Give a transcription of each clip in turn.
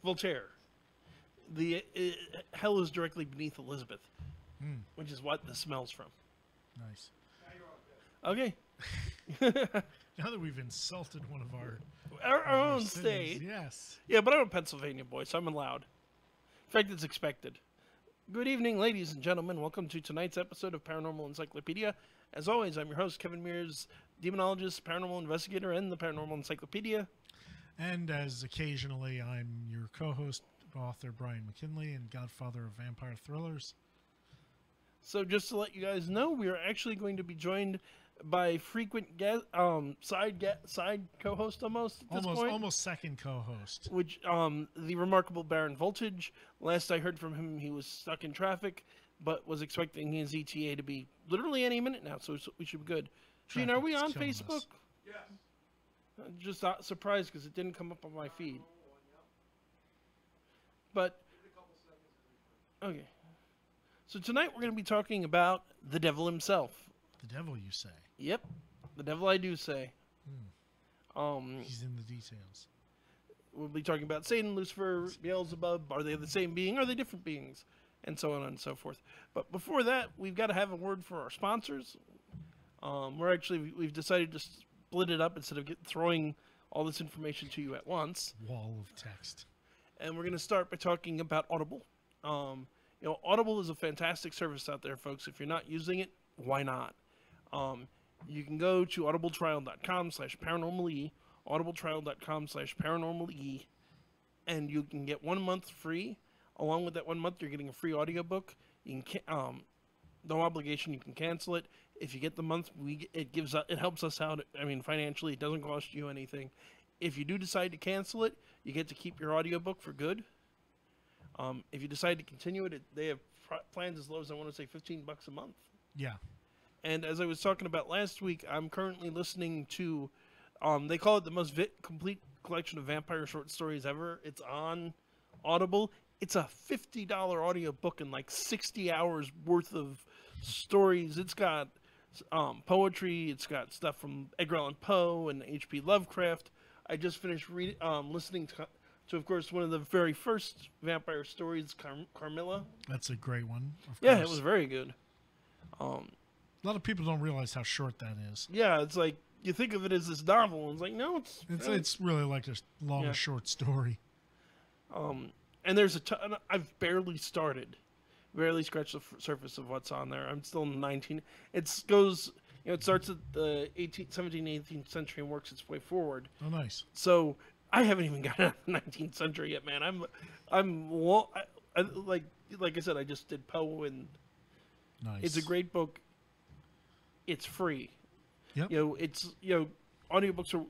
Voltaire. Hell is directly beneath Elizabeth, which is what this smells from. Nice. Okay. Now that we've insulted one of Our own cities, state. yes. Yeah, but I'm a Pennsylvania boy, so I'm allowed. In fact, it's expected. Good evening, ladies and gentlemen. Welcome to tonight's episode of Paranormal Encyclopedia. As always, I'm your host, Kevin Mears, demonologist, paranormal investigator, and the Paranormal Encyclopedia. And as occasionally, I'm your co-host, author Brian McKinley, and godfather of vampire thrillers. So just to let you guys know, we are actually going to be joined by frequent guest, side co-host almost at this point. Almost second co-host. Which, the remarkable Baron Voltage. Last I heard from him, he was stuck in traffic, but was expecting his ETA to be literally any minute now, so we should be good. Gene, are we on Facebook? Yes. I'm just surprised because it didn't come up on my feed. But, okay. So tonight we're going to be talking about the devil himself. The devil, you say? Yep, the devil I do say. He's in the details. We'll be talking about Satan, Lucifer, Beelzebub. Are they the same being? Are they different beings? And so on and so forth. But before that, we've got to have a word for our sponsors. We've decided to split it up instead of throwing all this information to you at once. Wall of text. And we're going to start by talking about Audible. Audible is a fantastic service out there, folks. If you're not using it, why not? You can go to audibletrial.com/paranormale, audibletrial.com/paranormale, and you can get 1 month free. Along with that 1 month, you're getting a free audiobook. You can no obligation. You can cancel it. If you get the month, it helps us out. I mean, financially, it doesn't cost you anything. If you do decide to cancel it, you get to keep your audiobook for good. If you decide to continue it, they have plans as low as, I want to say, $15 a month. Yeah. And as I was talking about last week, I'm currently listening to, they call it the most complete collection of vampire short stories ever. It's on Audible. It's a $50 audiobook and like 60 hours worth of stories. It's got poetry. It's got stuff from Edgar Allan Poe and H.P. Lovecraft. I just finished listening to, of course, one of the very first vampire stories, Carmilla. That's a great one. Yeah, it was very good. A lot of people don't realize how short that is. Yeah, it's like you think of it as this novel, and it's like, no, it's really like a long short story. And there's a ton. I've barely scratched the surface of what's on there. I'm still in the 19. It starts at the 17th, 18th century and works its way forward. Oh, nice. So I haven't even gotten out of the 19th century yet, man. Like I said, I just did Poe, and nice. It's a great book. It's free. Yep. Audiobooks are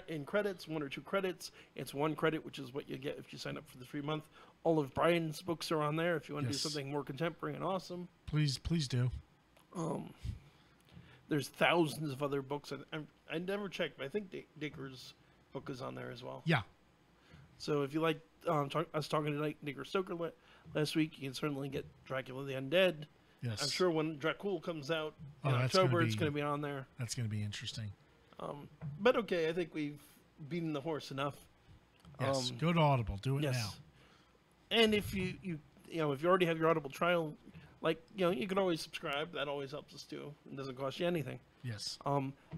in credits, 1 or 2 credits. It's 1 credit, which is what you get if you sign up for the free month. All of Brian's books are on there if you want to do something more contemporary and awesome. Please do. There's thousands of other books. I never checked, but I think Dacre's book is on there as well. Yeah. So if you like us talking tonight, Dacre Stoker last week, you can certainly get Dracula the Undead. Yes. I'm sure when Dracula comes out in October, it's going to be on there. That's going to be interesting. But okay, I think we've beaten the horse enough. Yes, go to Audible. Do it now. And if you already have your Audible trial, you can always subscribe. That always helps us too. It doesn't cost you anything. Yes.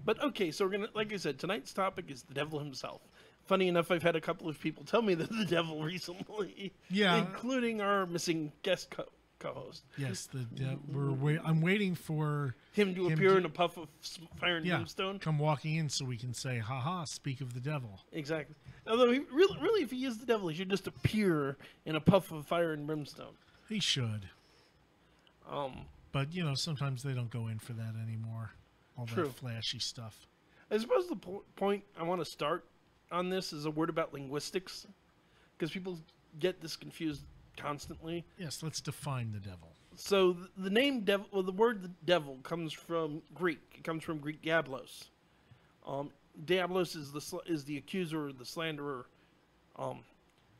But okay, so we're gonna, like I said, tonight's topic is the devil himself. Funny enough, I've had a couple of people tell me that the devil recently. Yeah. Including our missing guest co-host. Yes, I'm waiting for him to appear in a puff of fire and brimstone. Come walking in so we can say, "Ha speak of the devil." Exactly. Although really, if he is the devil, he should just appear in a puff of fire and brimstone. He should. But sometimes they don't go in for that anymore. All that flashy stuff. I suppose the point I want to start on this is a word about linguistics, because people get this confused constantly. Yes, let's define the devil. So the name devil, the word devil comes from Greek. It comes from Greek diablos. Diablos is the accuser or the slanderer.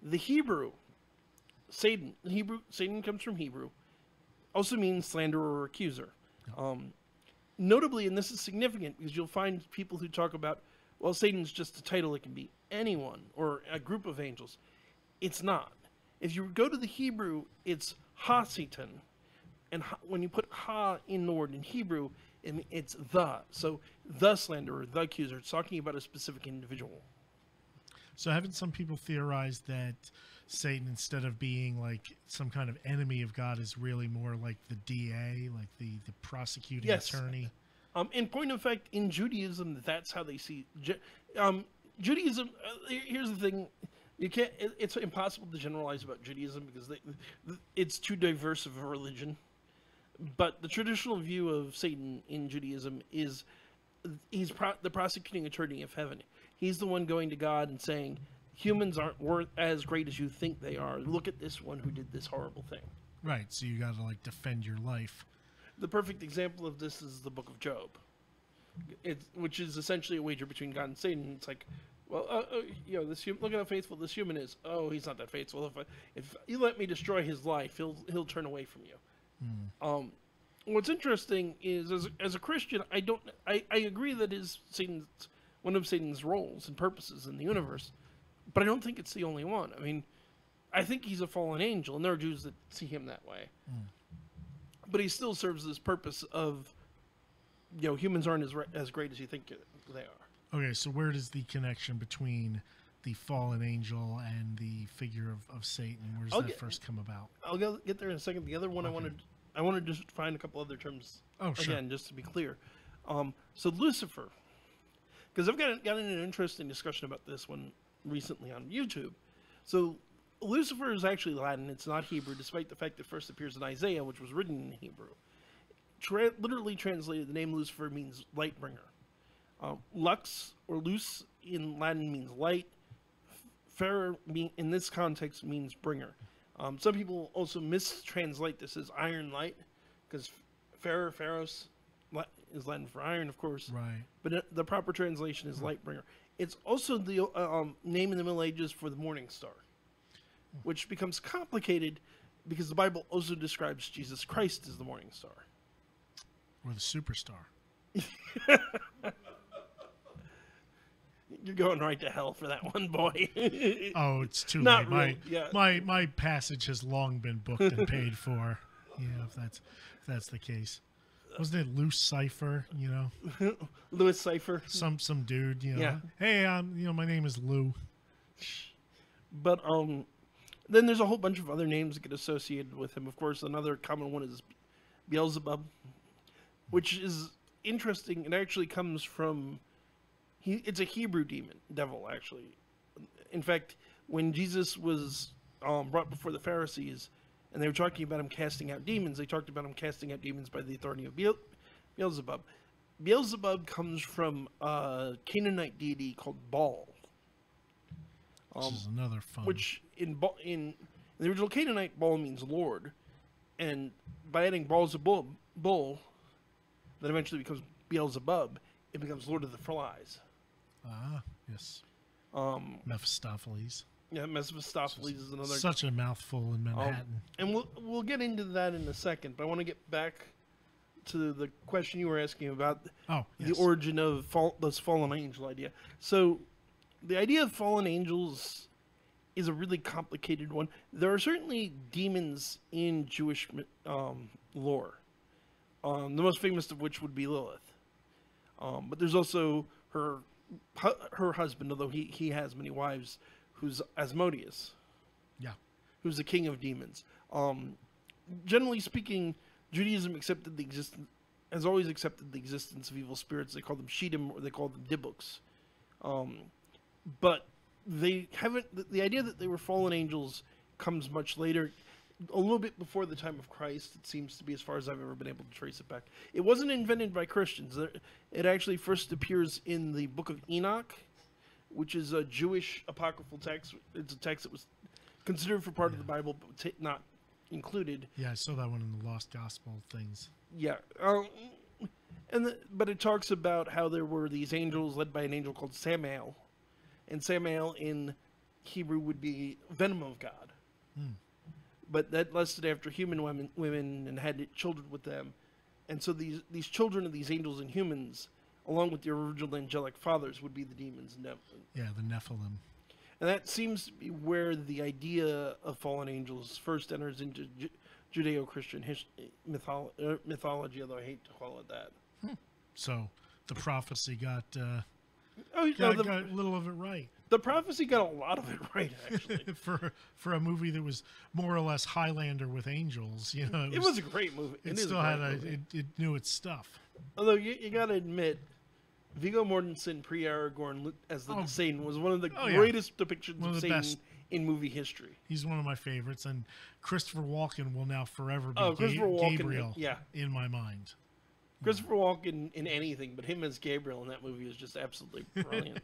The Hebrew Satan. Satan comes from Hebrew. Also means slanderer or accuser. Notably, and this is significant because you'll find people who talk about, well, Satan's just a title. It can be anyone or a group of angels. It's not. If you go to the Hebrew, it's HaSa'tan. And when you put ha in the word in Hebrew, it's the. So the slanderer, the accuser. It's talking about a specific individual. So haven't some people theorized that Satan, instead of being like some kind of enemy of God, is really more like the DA, like the prosecuting attorney? In point of fact, in Judaism, that's how they see Judaism. Here's the thing: you can't. It's impossible to generalize about Judaism because it's too diverse of a religion. But the traditional view of Satan in Judaism is he's the prosecuting attorney of heaven. He's the one going to God and saying, humans aren't worth as great as you think they are. Look at this one who did this horrible thing. Right, so you got to like defend your life. The perfect example of this is the Book of Job, which is essentially a wager between God and Satan. It's like, well, look at how faithful this human is. Oh, he's not that faithful. If you let me destroy his life, he'll turn away from you. What's interesting is, as a Christian, I agree that one of Satan's roles and purposes in the universe, but I don't think it's the only one. I mean, I think he's a fallen angel, and there are Jews that see him that way. But he still serves this purpose of, humans aren't as great as you think they are. Okay, so where does the connection between the fallen angel and the figure of Satan, where does that first come about? I'll get there in a second. The other one, okay. I wanted to just find a couple other terms. Oh, sure. Again, just to be clear. So Lucifer, because I've gotten an interesting discussion about this one recently on YouTube. So Lucifer is actually Latin. It's not Hebrew, despite the fact that it first appears in Isaiah, which was written in Hebrew. Literally translated, the name Lucifer means light bringer. Lux or lux in Latin means light. Fer in this context means bringer. Some people also mistranslate this as iron light, because Pharos is Latin for iron, of course. Right. But the proper translation is light bringer. It's also the name in the Middle Ages for the morning star, which becomes complicated because the Bible also describes Jesus Christ as the morning star. Or the superstar. You're going right to hell for that one, boy. Oh, it's too Not late. really, My passage has long been booked and paid for. If that's the case. Wasn't it Loose Cipher? Louis Cipher. Some dude. Yeah. Hey, my name is Lou. But then there's a whole bunch of other names that get associated with him. Of course, another common one is Beelzebub, which is interesting. It actually comes from. It's a Hebrew devil, actually. In fact, when Jesus was brought before the Pharisees, and they were talking about him casting out demons, they talked about him casting out demons by the authority of Beelzebub. Beelzebub comes from a Canaanite deity called Baal. This is another fun. Which, in the original Canaanite, Baal means Lord. And by adding Baal-zebub, that eventually becomes Beelzebub, it becomes Lord of the Flies. Ah, yes. Mephistopheles. Yeah, Mephistopheles is another. Such a mouthful in Manhattan. And we'll get into that in a second, but I want to get back to the question you were asking about the origin of this fallen angel idea. So, the idea of fallen angels is a really complicated one. There are certainly demons in Jewish lore, the most famous of which would be Lilith. But there's also her husband, although he has many wives, who's Asmodeus. Yeah. Who's the king of demons. Generally speaking, Judaism has always accepted the existence of evil spirits. They call them Shedim, or they call them Dibuks. But they haven't. The idea that they were fallen angels comes much later. A little bit before the time of Christ, it seems to be, as far as I've ever been able to trace it back. It wasn't invented by Christians. It actually first appears in the Book of Enoch, which is a Jewish apocryphal text. It's a text that was considered for part of the Bible, but not included. Yeah, I saw that one in the Lost Gospel things. Yeah. But it talks about how there were these angels led by an angel called Samael. And Samael in Hebrew would be venom of God. But that lusted after human women and had children with them. And so these children of these angels and humans, along with the original angelic fathers, would be the demons. Yeah, the Nephilim. And that seems to be where the idea of fallen angels first enters into Judeo-Christian mythology, although I hate to call it that. So the prophecy got the a little of it right. The prophecy got a lot of it right, actually. for a movie that was more or less Highlander with angels, you know, it was a great movie. It still had it knew its stuff. Although you got to admit, Viggo Mortensen pre-Aragorn as the Satan was one of the greatest depictions of Satan in movie history. He's one of my favorites, and Christopher Walken will now forever be Gabriel in my mind. Christopher Walken in anything, but him as Gabriel in that movie is just absolutely brilliant.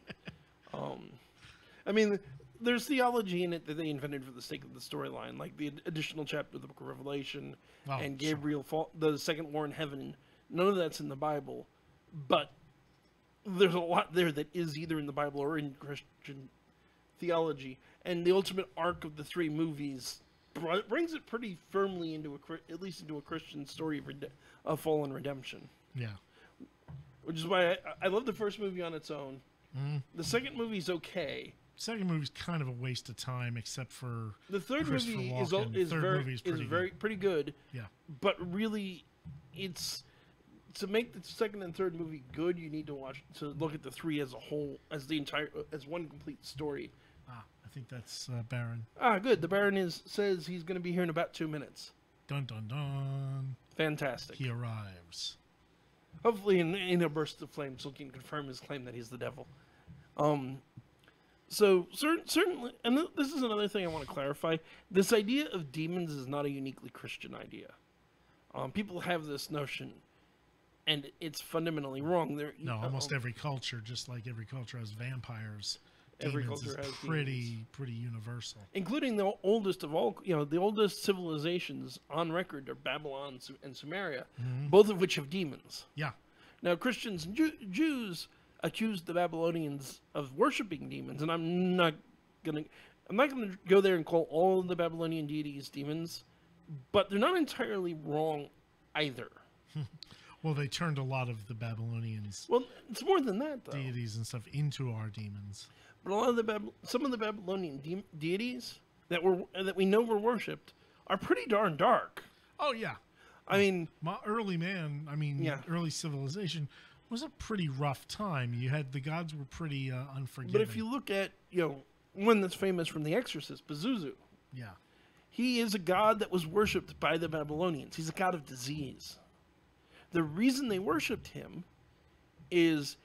I mean, there's theology in it that they invented for the sake of the storyline, like the additional chapter of the Book of Revelation and Gabriel, the second war in heaven. None of that's in the Bible, but there's a lot there that is either in the Bible or in Christian theology. And the ultimate arc of the three movies brings it pretty firmly into at least into a Christian story of fallen redemption. Yeah. Which is why I love the first movie on its own. The second movie's okay. Second movie's kind of a waste of time, except for the third movie is pretty good. Yeah. But really, it's to make the second and third movie good, you need to look at the three as a whole, as one complete story. I think that's Baron. Good. The Baron says he's going to be here in about 2 minutes. Dun dun dun. Fantastic. He arrives. Hopefully in a burst of flame, so he can confirm his claim that he's the devil. So certainly, and this is another thing I want to clarify. This idea of demons is not a uniquely Christian idea. People have this notion, and it's fundamentally wrong. Almost every culture, just like every culture has vampires. Every demons culture has pretty universal, including the oldest of all. The oldest civilizations on record are Babylon and Sumeria, both of which have demons. Yeah. Now Christians and Jews accused the Babylonians of worshiping demons, and I'm not gonna go there and call all of the Babylonian deities demons, but they're not entirely wrong either. Well, they turned a lot of the Babylonians. Well, it's more than that, though. Deities and stuff into our demons. But a lot of some of the Babylonian deities that we know were worshipped are pretty darn dark. Oh yeah, I mean, early civilization was a pretty rough time. You had the gods were pretty unforgiving. But if you look at one that's famous from The Exorcist, Pazuzu. Yeah, he is a god that was worshipped by the Babylonians. He's a god of disease. The reason they worshipped him is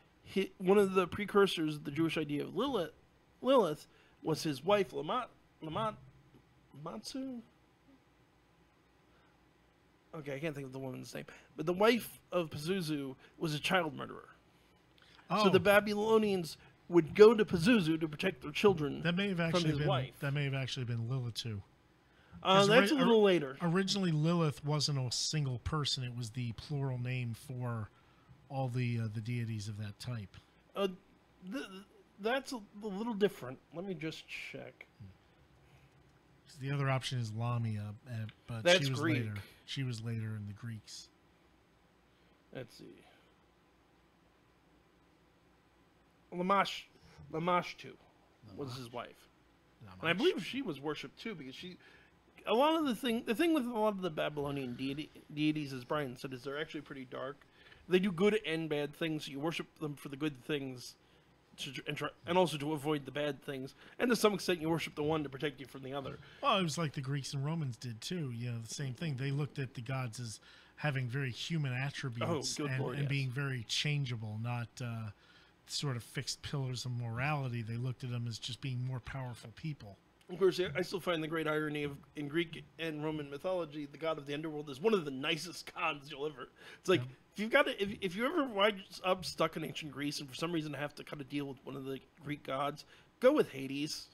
one of the precursors of the Jewish idea of Lilith was his wife, Lamatsu? Okay, I can't think of the woman's name. But the wife of Pazuzu was a child murderer. So the Babylonians would go to Pazuzu to protect their children from his wife. That may have actually been Lilith, too. That's a little later. Originally, Lilith wasn't a single person. It was the plural name for all the deities of that type. That's a little different. Let me just check. The other option is Lamia, but that's she was Greek. later. She was later in the Greeks. Let's see. Lamashtu was his wife. And I believe she was worshipped too, because the thing with a lot of the Babylonian deities, as Brian said, is they're actually pretty dark. They do good and bad things. So you worship them for the good things, and also to avoid the bad things. And to some extent, you worship the one to protect you from the other. Well, it was like the Greeks and Romans did too. The same thing. They looked at the gods as having very human attributes and being very changeable, not sort of fixed pillars of morality. They looked at them as just being more powerful people. Of course, I still find the great irony in Greek and Roman mythology, the god of the underworld is one of the nicest gods you'll ever. It's like if you ever wind up stuck in ancient Greece and for some reason have to kind of deal with one of the Greek gods, go with Hades.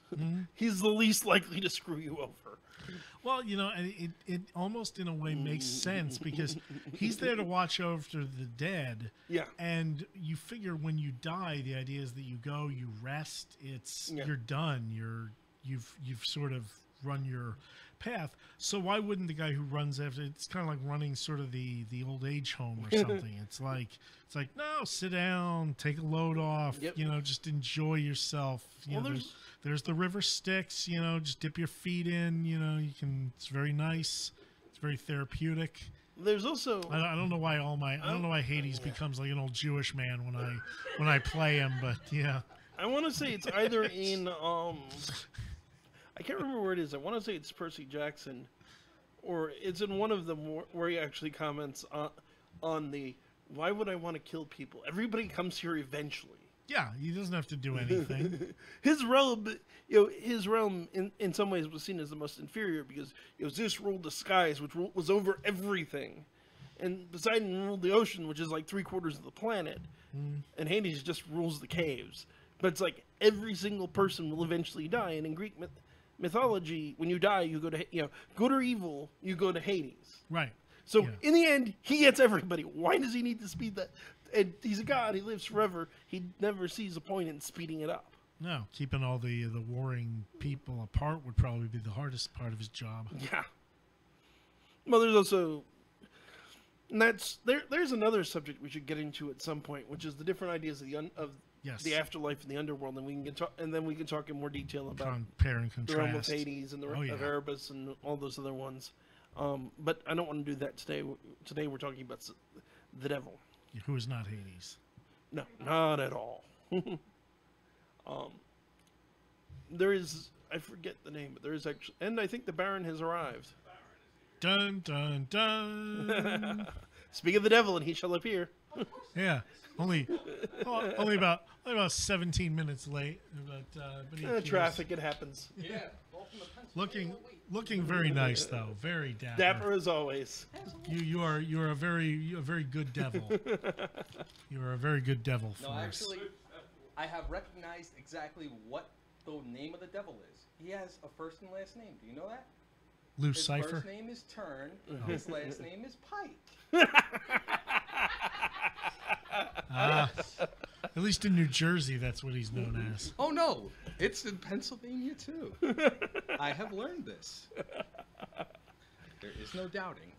He's the least likely to screw you over. Well, it almost in a way makes sense because he's there to watch over the dead. Yeah. And you figure when you die, the idea is that you go, you rest. You're done. You've sort of run your path. So why wouldn't the guy who runs after, it's kind of like running sort of the old age home or something. It's like no, sit down, take a load off, Yep. Just enjoy yourself. There's the river Styx, just dip your feet in, it's very nice. It's very therapeutic. There's also I don't know why I don't know why Hades becomes like an old Jewish man when I play him, but yeah. I want to say it's either in I can't remember where it is. I want to say it's Percy Jackson, or it's in one of them where he actually comments on the why would I want to kill people? Everybody comes here eventually. Yeah, he doesn't have to do anything. His realm, in some ways was seen as the most inferior because Zeus ruled the skies, which was over everything, and Poseidon ruled the ocean, which is like 3/4 of the planet, and Hades just rules the caves. But it's like every single person will eventually die, and in Greek mythology, when you die, you go to good or evil, you go to Hades. Right. So in the end, he gets everybody. Why does he need to speed that? And he's a god. He lives forever. He never sees a point in speeding it up. No, keeping all the warring people apart would probably be the hardest part of his job. Yeah. Well, there's also, and there's another subject we should get into at some point, which is the different ideas of the afterlife and the underworld, and we can talk in more detail about compare and contrast the realm of Hades and the realm of Erebus and all those other ones. But I don't want to do that today. Today we're talking about the devil. Who is not Hades? No, not at all. There is, I forget the name, but there is actually, and I think the Baron has arrived. Dun dun dun. Speak of the devil, and he shall appear. Yeah, only about 17 minutes late, but traffic, it happens. Yeah. Looking very nice though, very dapper. Dapper as always. You are a very good devil. You are a very good devil for us. Actually, I have recognized exactly what the name of the devil is. He has a first and last name. Do you know that? Loose His Cipher. first name is Turn. His last name is Pike. At least in New Jersey, that's what he's known as. Oh no, it's in Pennsylvania too. I have learned this. There is no doubting.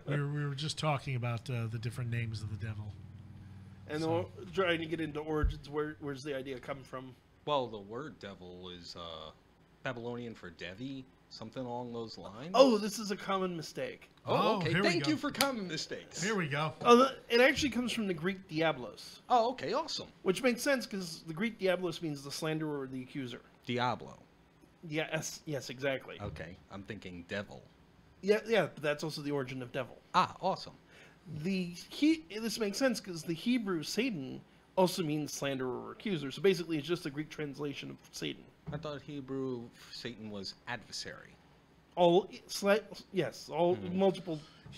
We were just talking about the different names of the devil. And then trying to get into origins. Where's the idea come from? Well, the word devil is Babylonian for Devi, something along those lines. Oh, this is a common mistake. Oh, okay. Here we Thank go. you for common mistakes. Here we go. It actually comes from the Greek diablos. Oh, okay, awesome. Which makes sense because the Greek diablos means the slanderer or the accuser. Diablo. Yes, exactly. Okay, I'm thinking devil. Yeah, but that's also the origin of devil. Ah, awesome. This makes sense because the Hebrew Satan also means slanderer or accuser. So basically, it's just a Greek translation of Satan. I thought Hebrew Satan was adversary. Multiple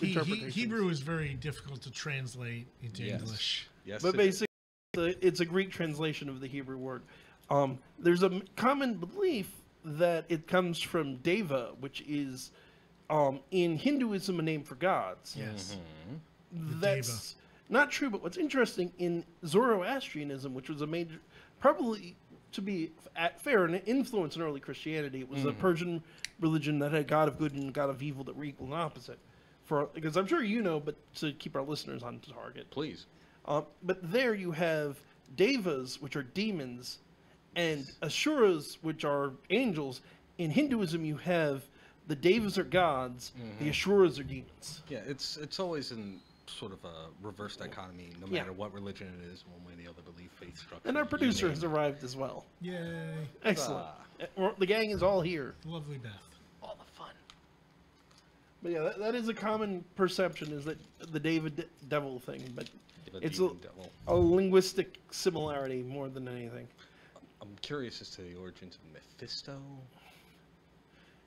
interpretations. Hebrew is very difficult to translate into English. Yes, but basically, it's a Greek translation of the Hebrew word. There's a common belief that it comes from Deva, which is in Hinduism a name for gods. Yes. Mm-hmm. That's not true, but what's interesting in Zoroastrianism, which was a major, probably to be fair, an influence in early Christianity, it was a Persian religion that had a god of good and a god of evil that were equal and opposite. Because I'm sure you know, but to keep our listeners on target. Please. But there you have devas, which are demons, and asuras, which are angels. In Hinduism, you have the devas are gods, the asuras are demons. Yeah, it's always in sort of a reverse dichotomy, no matter what religion it is, one way or the other, belief, faith, structure. And our producer has arrived as well. Yay. Excellent. The gang is all here. Lovely Beth. All the fun. But yeah, that is a common perception, is that the David devil thing, but it's a linguistic similarity more than anything. I'm curious as to the origins of Mephisto.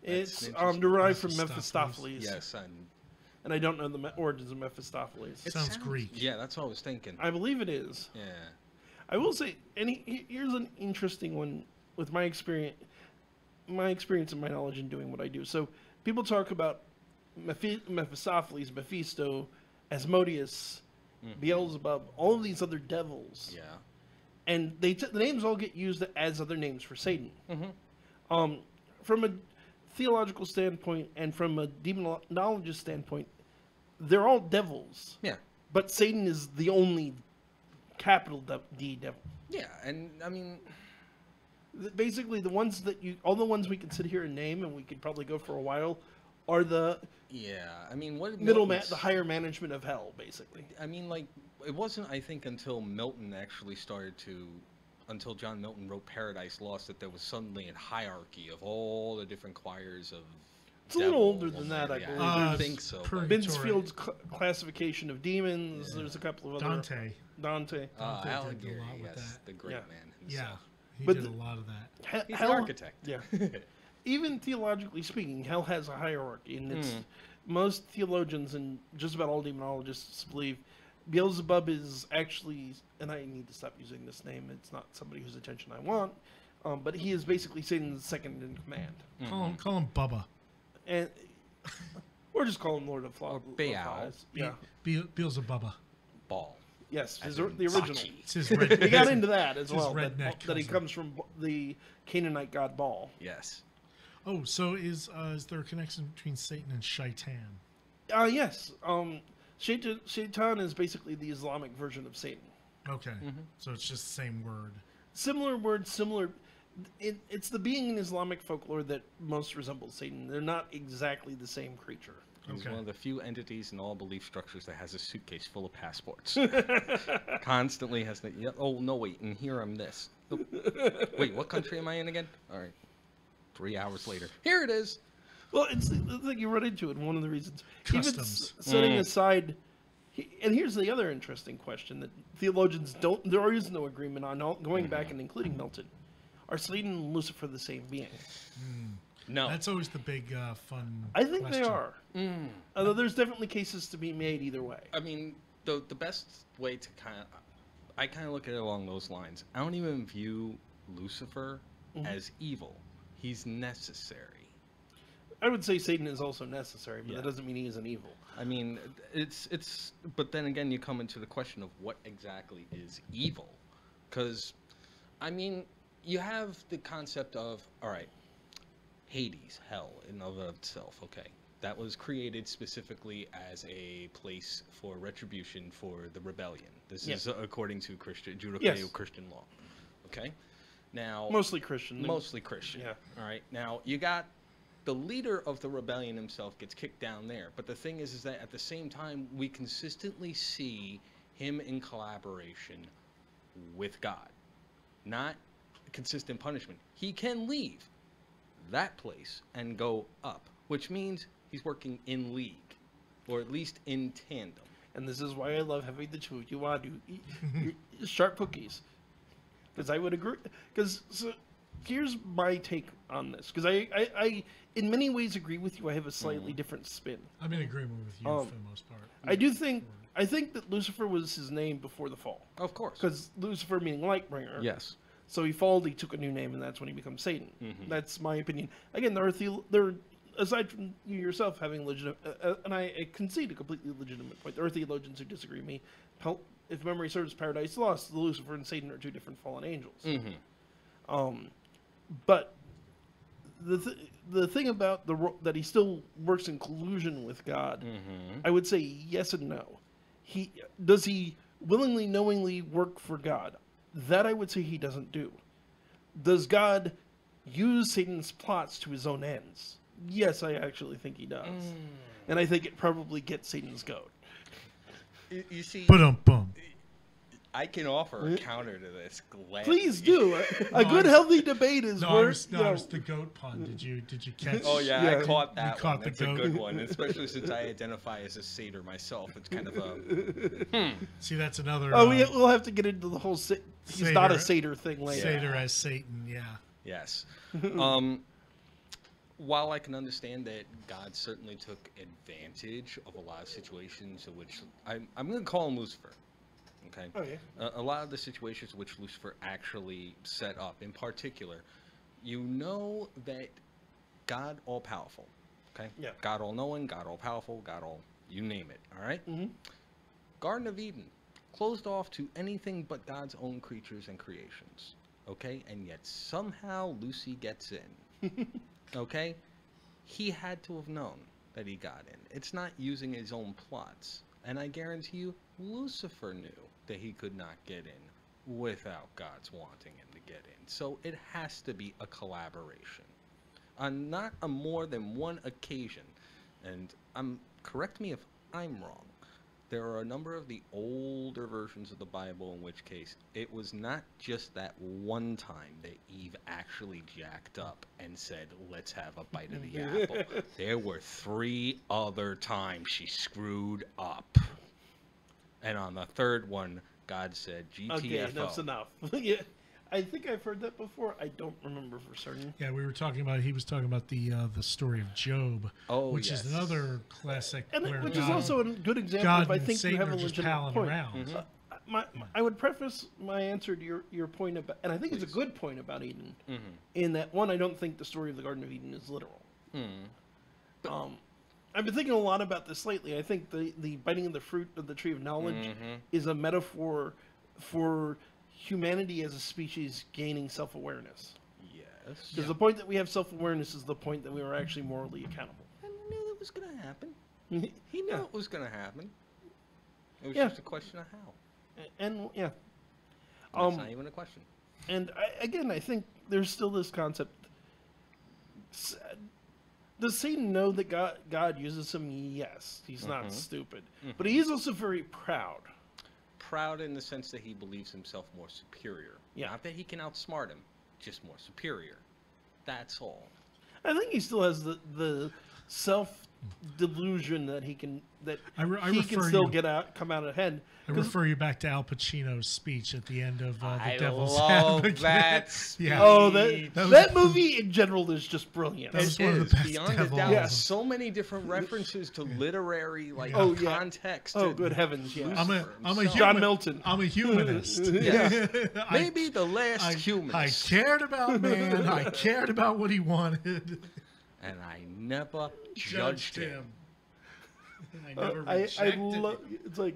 It's derived from Mephistopheles. Yes, and I don't know the origins of Mephistopheles. It sounds Greek. Yeah, that's what I was thinking. I believe it is. Yeah. I will say, and here's an interesting one with my experience and my knowledge in doing what I do. So people talk about Mephistopheles, Mephisto, Asmodeus, Beelzebub, all of these other devils. Yeah. And the names all get used as other names for Satan. theological standpoint and from a demonologist standpoint, they're all devils. Yeah. But Satan is the only capital D devil. Yeah, and I mean, basically all the ones we can sit here and name, and we could probably go for a while, are the I mean, what the higher management of hell, basically. I mean, like, it wasn't, I think, until Milton actually until John Milton wrote Paradise Lost, that there was suddenly a hierarchy of all the different choirs of. It's a little older than that, I believe. I think so. Binsfield's classification of demons. Yeah. There's a couple of other. Dante. Alighieri, yes, the great man himself. He did a lot of that. He's an architect. Yeah. Even theologically speaking, hell has a hierarchy, and it's most theologians and just about all demonologists believe Beelzebub is actually, and I need to stop using this name. It's not somebody whose attention I want, but he is basically Satan's second in command. Call him Bubba. And or just call him Lord of Or Baal. Yeah. Beelzebubba. Baal. Yes, the original. It's his red, he got into that as well. That he comes from the Canaanite god Baal. Yes. Oh, so is there a connection between Satan and Shaitan? Yes. Shaitan is basically the Islamic version of Satan. Okay. So it's just the same word. Similar word, similar. It's the being in Islamic folklore that most resembles Satan. They're not exactly the same creature. He's one of the few entities in all belief structures that has a suitcase full of passports. Constantly has the. Oh no! Wait, and here I'm this. Oh, wait, what country am I in again? All right. 3 hours later, here it is. Well, it's the thing you run into it. One of the reasons. Customs. Even setting aside. And here's the other interesting question that theologians don't. There is no agreement on. Going back and including Milton. Are Satan and Lucifer the same being? No. That's always the big fun I think question. they are. Although there's definitely cases to be made either way. I mean, the best way to I kind of look at it along those lines. I don't even view Lucifer as evil. He's necessary. I would say Satan is also necessary, but that doesn't mean he isn't evil. I mean, it's but then again, you come into the question of what exactly is evil. Because, I mean, you have the concept of, all right, Hades, hell in of itself, okay. That was created specifically as a place for retribution for the rebellion. This is according to Judeo-Christian law, okay? Now, mostly Christian. Yeah. All right. Now, you got the leader of the rebellion himself gets kicked down there. But the thing is that at the same time, we consistently see him in collaboration with God. Not consistent punishment. He can leave that place and go up, which means he's working in league, or at least in tandem. And this is why I love having the two of you on. You eat sharp cookies. Because I would agree. Because here's my take on this. Because I, in many ways, agree with you. I have a slightly different spin. I'm in agreement with you for the most part. I think that Lucifer was his name before the fall. Of course. Because Lucifer meaning light bringer. Yes. So he followed, he took a new name, and that's when he becomes Satan. That's my opinion. Again, there aside from you yourself having legitimate, and I concede a completely legitimate point, there are theologians who disagree with me. If memory serves, Paradise Lost, Lucifer and Satan are two different fallen angels. But the thing about that he still works in collusion with God, I would say yes and no. Does he willingly, knowingly work for God? That I would say he doesn't do. Does God use Satan's plots to his own ends? Yes, I actually think he does. And I think it probably gets Satan's goat. You see, Ba-dum-bum. I can offer a counter to this. Gladly. Please do. A good, healthy debate is worth. No, it's the goat pun. Did you catch? Oh yeah, I caught that. You caught That's the goat. a good one, especially since I identify as a satyr myself. It's kind of a. See, that's another. Oh, we'll have to get into the whole. He's not a satyr thing later. Satyr as Satan, yeah. Yes. While I can understand that God certainly took advantage of a lot of situations in which I'm going to call him Lucifer. Okay. Okay. A lot of the situations which Lucifer actually set up, in particular, you know that God all-powerful, okay? Yeah. God all-knowing, God all-powerful, God all, you name it, all right? Garden of Eden, closed off to anything but God's own creatures and creations, okay? And yet somehow Lucy gets in, okay? he had to have known that he got in. It's not using his own plots. And I guarantee you, Lucifer knew that he could not get in without God's wanting him to get in. So it has to be a collaboration. On not a more than one occasion, and correct me if I'm wrong, there are a number of the older versions of the Bible in which case it was not just that one time that Eve actually jacked up and said, let's have a bite of the apple. There were 3 other times she screwed up. And on the third one, God said, GTFO. Okay, that's enough. Yeah. I think I've heard that before. I don't remember for certain. Yeah, he was talking about the story of Job, which is another classic. And which is also a good example God if I think Satan you have a just legitimate point. Around. I would preface my answer to your point about, and I think it's a good point about Eden, in that, one, I don't think the story of the Garden of Eden is literal. I've been thinking a lot about this lately. I think the biting of the fruit of the tree of knowledge is a metaphor for humanity as a species gaining self-awareness. Yes. Because the point that we have self-awareness is the point that we are actually morally accountable. And he knew it was going to happen. He knew it was going to happen. It was just a question of how. And that's not even a question. And I think there's still this concept. Does Satan know that God uses him? Yes. He's not stupid. But he is also very proud. Proud in the sense that he believes himself more superior. Yeah. Not that he can outsmart him, just more superior. That's all. I think he still has the self-delusion that he can still come out ahead. I refer you back to Al Pacino's speech at the end of The Devil's love Advocate. that speech. Yeah. Oh, that movie in general is just brilliant. That was one of the best beyond a doubt. Yes. So many different references to literary context. Oh, good heavens! Yeah. I'm a John Milton. I'm a humanist. Maybe the last humanist. I cared about man. I cared about what he wanted, and I never judged him. I never rejected it's like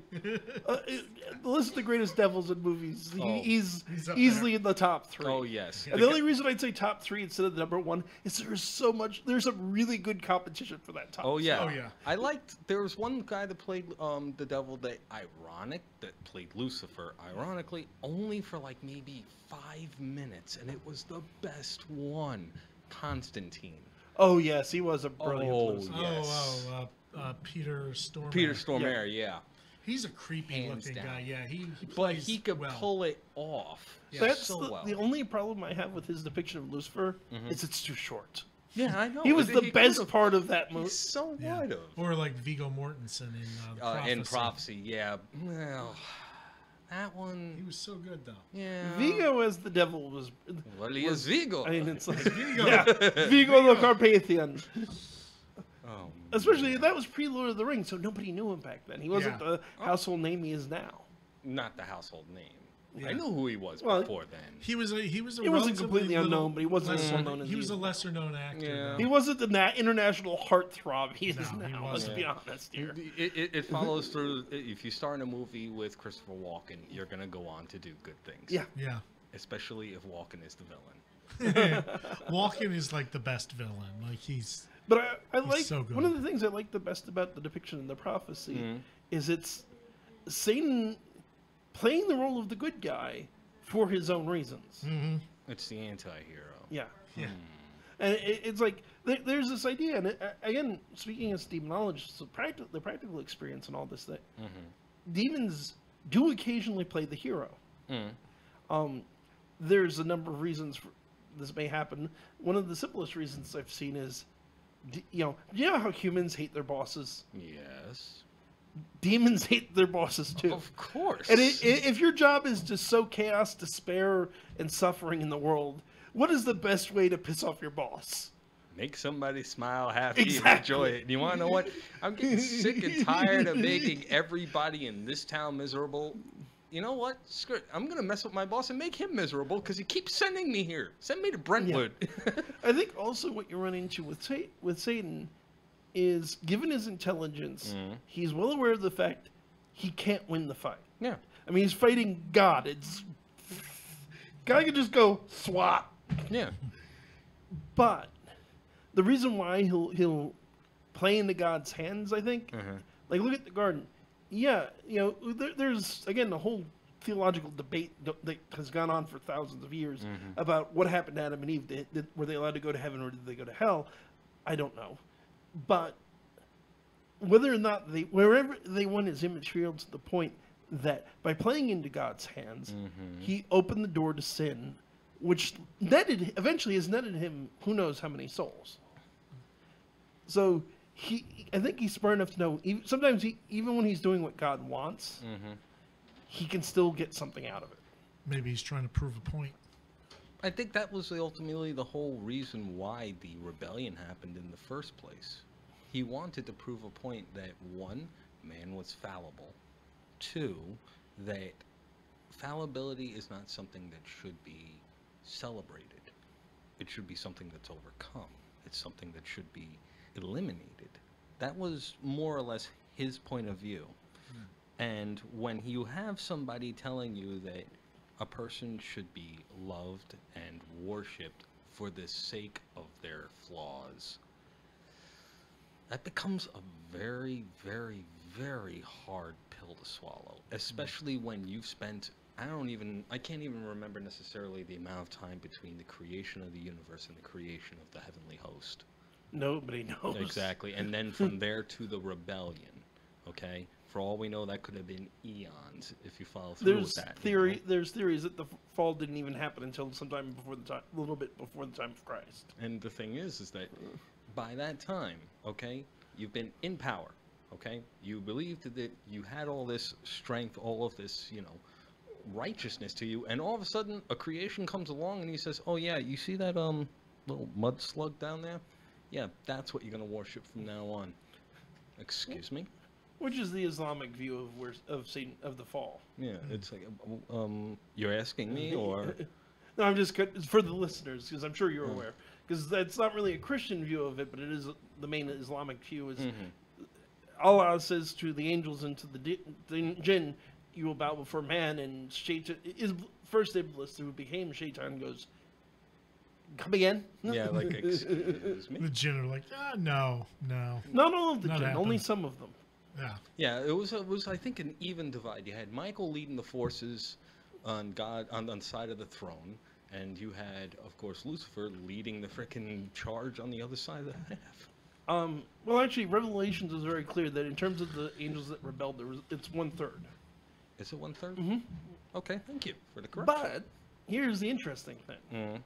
listen to greatest devils in movies. He's easily in the top 3. Oh yes. And the only reason I'd say top 3 instead of the number 1 is there's a really good competition for that top. Oh yeah. There was one guy that played the devil that played Lucifer, ironically, only for like maybe 5 minutes, and it was the best one. Constantine. Oh yes, he was a brilliant Lucifer. Yes. Peter Stormare. Peter Stormare, yeah. He's a creepy looking guy. Yeah, but he could pull it off. Yeah. That's the only problem I have with his depiction of Lucifer is it's too short. Yeah, I know. He was the best part of that movie. So would have. Or like Viggo Mortensen in Prophecy. In Prophecy, yeah. Well, that one. He was so good though. Yeah. Viggo as the devil was. Well, he is Viggo. I mean, it's like Viggo the Carpathian. Especially that was pre-Lord of the Rings, so nobody knew him back then. He wasn't the household name he is now. Not the household name. Yeah. I knew who he was before then. He wasn't completely unknown, but he wasn't well known. He was a lesser known actor. Yeah. He wasn't the international heartthrob he is now. Let's be honest here. It follows through. If you star in a movie with Christopher Walken, you're gonna go on to do good things. Yeah. Especially if Walken is the villain. Walken is like the best villain. Like he's. But I like so good. One of the things I like the best about the depiction in the prophecy is it's Satan playing the role of the good guy for his own reasons. It's the anti-hero. Yeah. And it's like there's this idea, and again, speaking as demonologists, the practical experience and all this thing, demons do occasionally play the hero. There's a number of reasons for this may happen. One of the simplest reasons I've seen is, you know how humans hate their bosses? Yes. Demons hate their bosses too. Of course. And if your job is to sow chaos, despair, and suffering in the world, what is the best way to piss off your boss? Make somebody smile, happy, and enjoy it. And you want to know what? I'm getting sick and tired of making everybody in this town miserable. You know what? Screw it. I'm going to mess with my boss and make him miserable because he keeps sending me here. Send me to Brentwood. Yeah. I think also what you run into with Satan is, given his intelligence, he's well aware of the fact he can't win the fight. Yeah. I mean, he's fighting God. God can just go swat. Yeah. But the reason why he'll play into God's hands, I think, like look at the garden. Yeah, there's again a whole theological debate that has gone on for thousands of years about what happened to Adam and Eve. Were they allowed to go to heaven or did they go to hell? I don't know, but whether or not wherever they went is immaterial to the point that by playing into God's hands, he opened the door to sin, which eventually has netted him who knows how many souls. So I think he's smart enough to know, sometimes even when he's doing what God wants, he can still get something out of it. Maybe he's trying to prove a point. I think that was ultimately the whole reason why the rebellion happened in the first place. He wanted to prove a point that, one, man was fallible. Two, that fallibility is not something that should be celebrated. It should be something that's overcome. It's something that should be eliminated. That was more or less his point of view. And when you have somebody telling you that a person should be loved and worshipped for the sake of their flaws, that becomes a very, very, very hard pill to swallow, especially when you've spent, I can't even remember necessarily the amount of time between the creation of the universe and the creation of the heavenly host. Nobody knows. Exactly. And then from there to the rebellion, okay? For all we know, that could have been eons if you follow through with that. There's theories that the fall didn't even happen until sometime a little bit before the time of Christ. And the thing is that by that time, okay, you've been in power, okay? You believed that you had all this strength, all of this, righteousness to you, and all of a sudden a creation comes along and he says, oh yeah, you see that little mud slug down there? Yeah, that's what you're going to worship from now on. Excuse me? Which is the Islamic view of Satan, of the fall. Yeah, it's like, you're asking me, or? No, I'm just for the listeners, because I'm sure you're aware. Because that's not really a Christian view of it, but it is the main Islamic view. Is Allah says to the angels and to the jinn, you will bow before man, and Shaitan is first Iblis, who became Shaitan, goes, come again? Yeah, like, excuse me? The jinn are like, no. Not all of the jinn, only some of them. Yeah. Yeah, it was I think an even divide. You had Michael leading the forces on the side of the throne, and you had, of course, Lucifer leading the frickin' charge on the other side of the half. Well, actually, Revelations is very clear that in terms of the angels that rebelled, it's 1/3. Is it 1/3? Mm-hmm. Okay, thank you for the correction. But here's the interesting thing.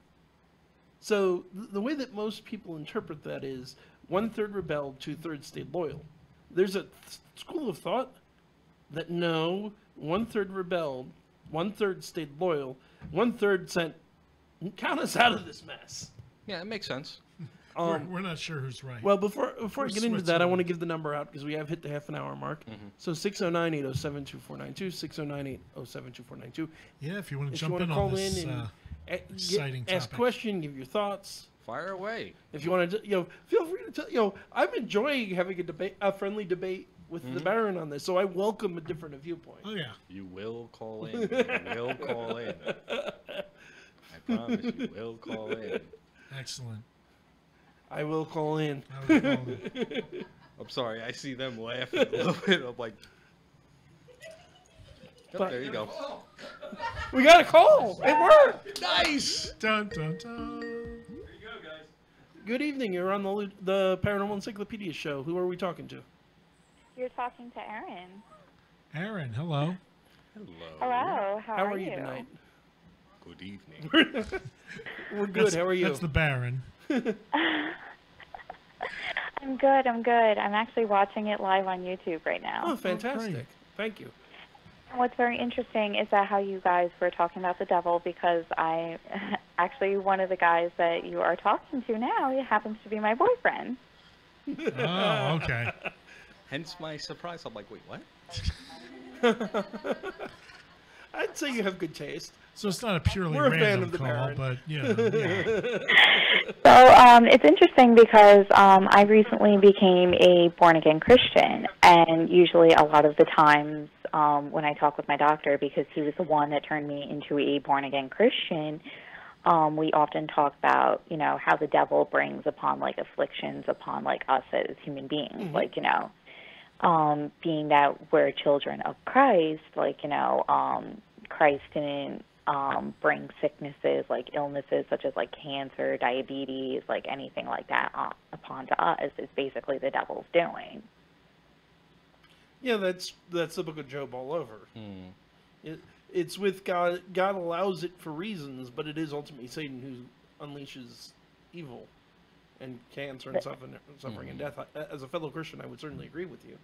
So the way that most people interpret that is 1/3 rebelled, 2/3 stayed loyal. There's a school of thought that no, 1/3 rebelled, 1/3 stayed loyal, 1/3 sent, count us out of this mess. Yeah, it makes sense. We're not sure who's right. Well, before I get into that, I want to give the number out because we have hit the half-an-hour mark. So 609-807-2492, 609-807-2492. Yeah, if you want to jump in on this exciting topic. Ask a question, give your thoughts. Fire away. If you want to, feel free to tell. I'm enjoying having a friendly debate with the Baron on this, so I welcome a different viewpoint. Oh yeah. You will call in. You will call in. I promise you will call in. Excellent. I will call in. I'm sorry, I see them laughing a little bit. I'm like, there you go. We got a call. It worked. Nice. Dun dun dun. Good evening. You're on the Paranormal Encyclopedia show. Who are we talking to? You're talking to Erin. Erin, hello. Hello. How are you tonight? Good evening. We're good. How are you? That's the Baron. I'm good. I'm actually watching it live on YouTube right now. Oh, fantastic. Thank you. And what's very interesting is that how you guys were talking about the devil, because I actually one of the guys that you are talking to now, it happens to be my boyfriend. Oh, okay. Hence my surprise. I'm like, wait, what? I'd say you have good taste. So it's not a purely random call, but yeah. So it's interesting because I recently became a born-again Christian, and usually a lot of the times when I talk with my doctor, because he was the one that turned me into a born-again Christian, we often talk about, you know, how the devil brings upon, like, afflictions upon, like, us as human beings. Like, you know, being that we're children of Christ, like, you know, Christ didn't bring sicknesses, like illnesses such as, like, cancer, diabetes, like, anything like that upon to us. It's basically the devil's doing. Yeah, that's the book of Job all over. It's with God. God allows it for reasons, but it is ultimately Satan who unleashes evil and cancer and suffering and death. As a fellow Christian, I would certainly agree with you.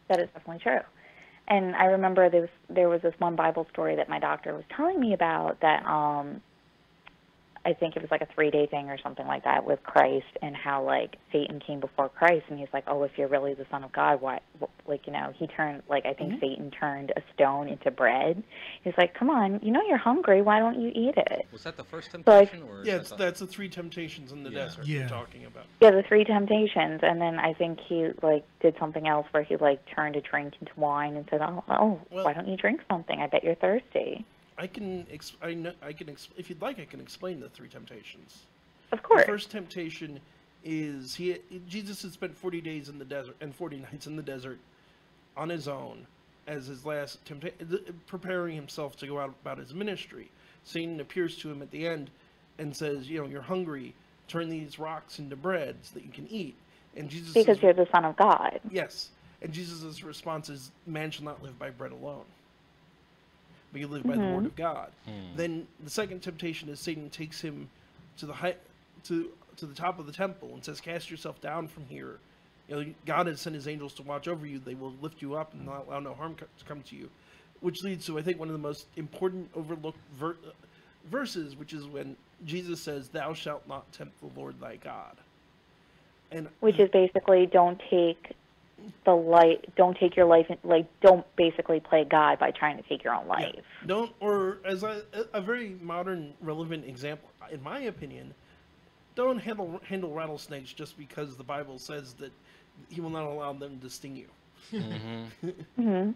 That is definitely true. And I remember there was this one Bible story that my doctor was telling me about that I think it was like a 3-day thing or something like that with Christ, and how, like, Satan came before Christ, and he's like, oh, if you're really the Son of God, why, like, you know, he turned, like, I think Satan turned a stone into bread. He's like, come on, you know you're hungry, why don't you eat it? Was that the first temptation? That's the 3 temptations in the desert you're talking about. Yeah, the 3 temptations, and then I think he, like, did something else where he, like, turned a drink into wine and said, well, why don't you drink something? I bet you're thirsty. If you'd like, I can explain the 3 temptations. Of course. The first temptation is Jesus had spent 40 days in the desert and 40 nights in the desert on his own as his last temptation, preparing himself to go out about his ministry. Satan appears to him at the end and says, you know, you're hungry, turn these rocks into bread so that you can eat. And Jesus because you're the Son of God. Yes. And Jesus' response is, man shall not live by bread alone, but you live by the word of God. Then the second temptation is Satan takes him to the top of the temple and says, cast yourself down from here. You know, God has sent his angels to watch over you. They will lift you up and not allow no harm to come to you. Which leads to, I think, one of the most important overlooked verses, which is when Jesus says, thou shalt not tempt the Lord thy God. And which is basically don't take your life, like, don't basically play God by trying to take your own life. Yeah. Or as a very modern, relevant example, in my opinion, don't handle rattlesnakes just because the Bible says that he will not allow them to sting you.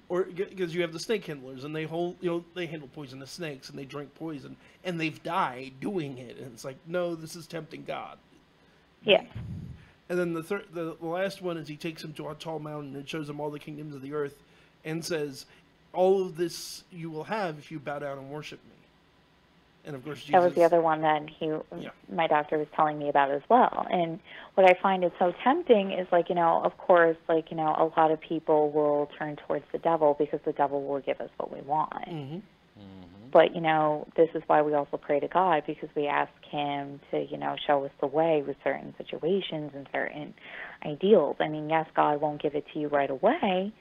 Or because you have the snake handlers, and they handle poisonous snakes, and they drink poison, and they've died doing it, and it's like, no, this is tempting God. Yeah. And then the last one is he takes him to a tall mountain and shows him all the kingdoms of the earth and says, all of this you will have if you bow down and worship me. And of course, Jesus... That was the other one that my doctor was telling me about as well. And what I find is so tempting is, like, you know, of course, like, you know, a lot of people will turn towards the devil because the devil will give us what we want. But, you know, this is why we also pray to God, because we ask him to, you know, show us the way with certain situations and certain ideals. I mean, yes, God won't give it to you right away,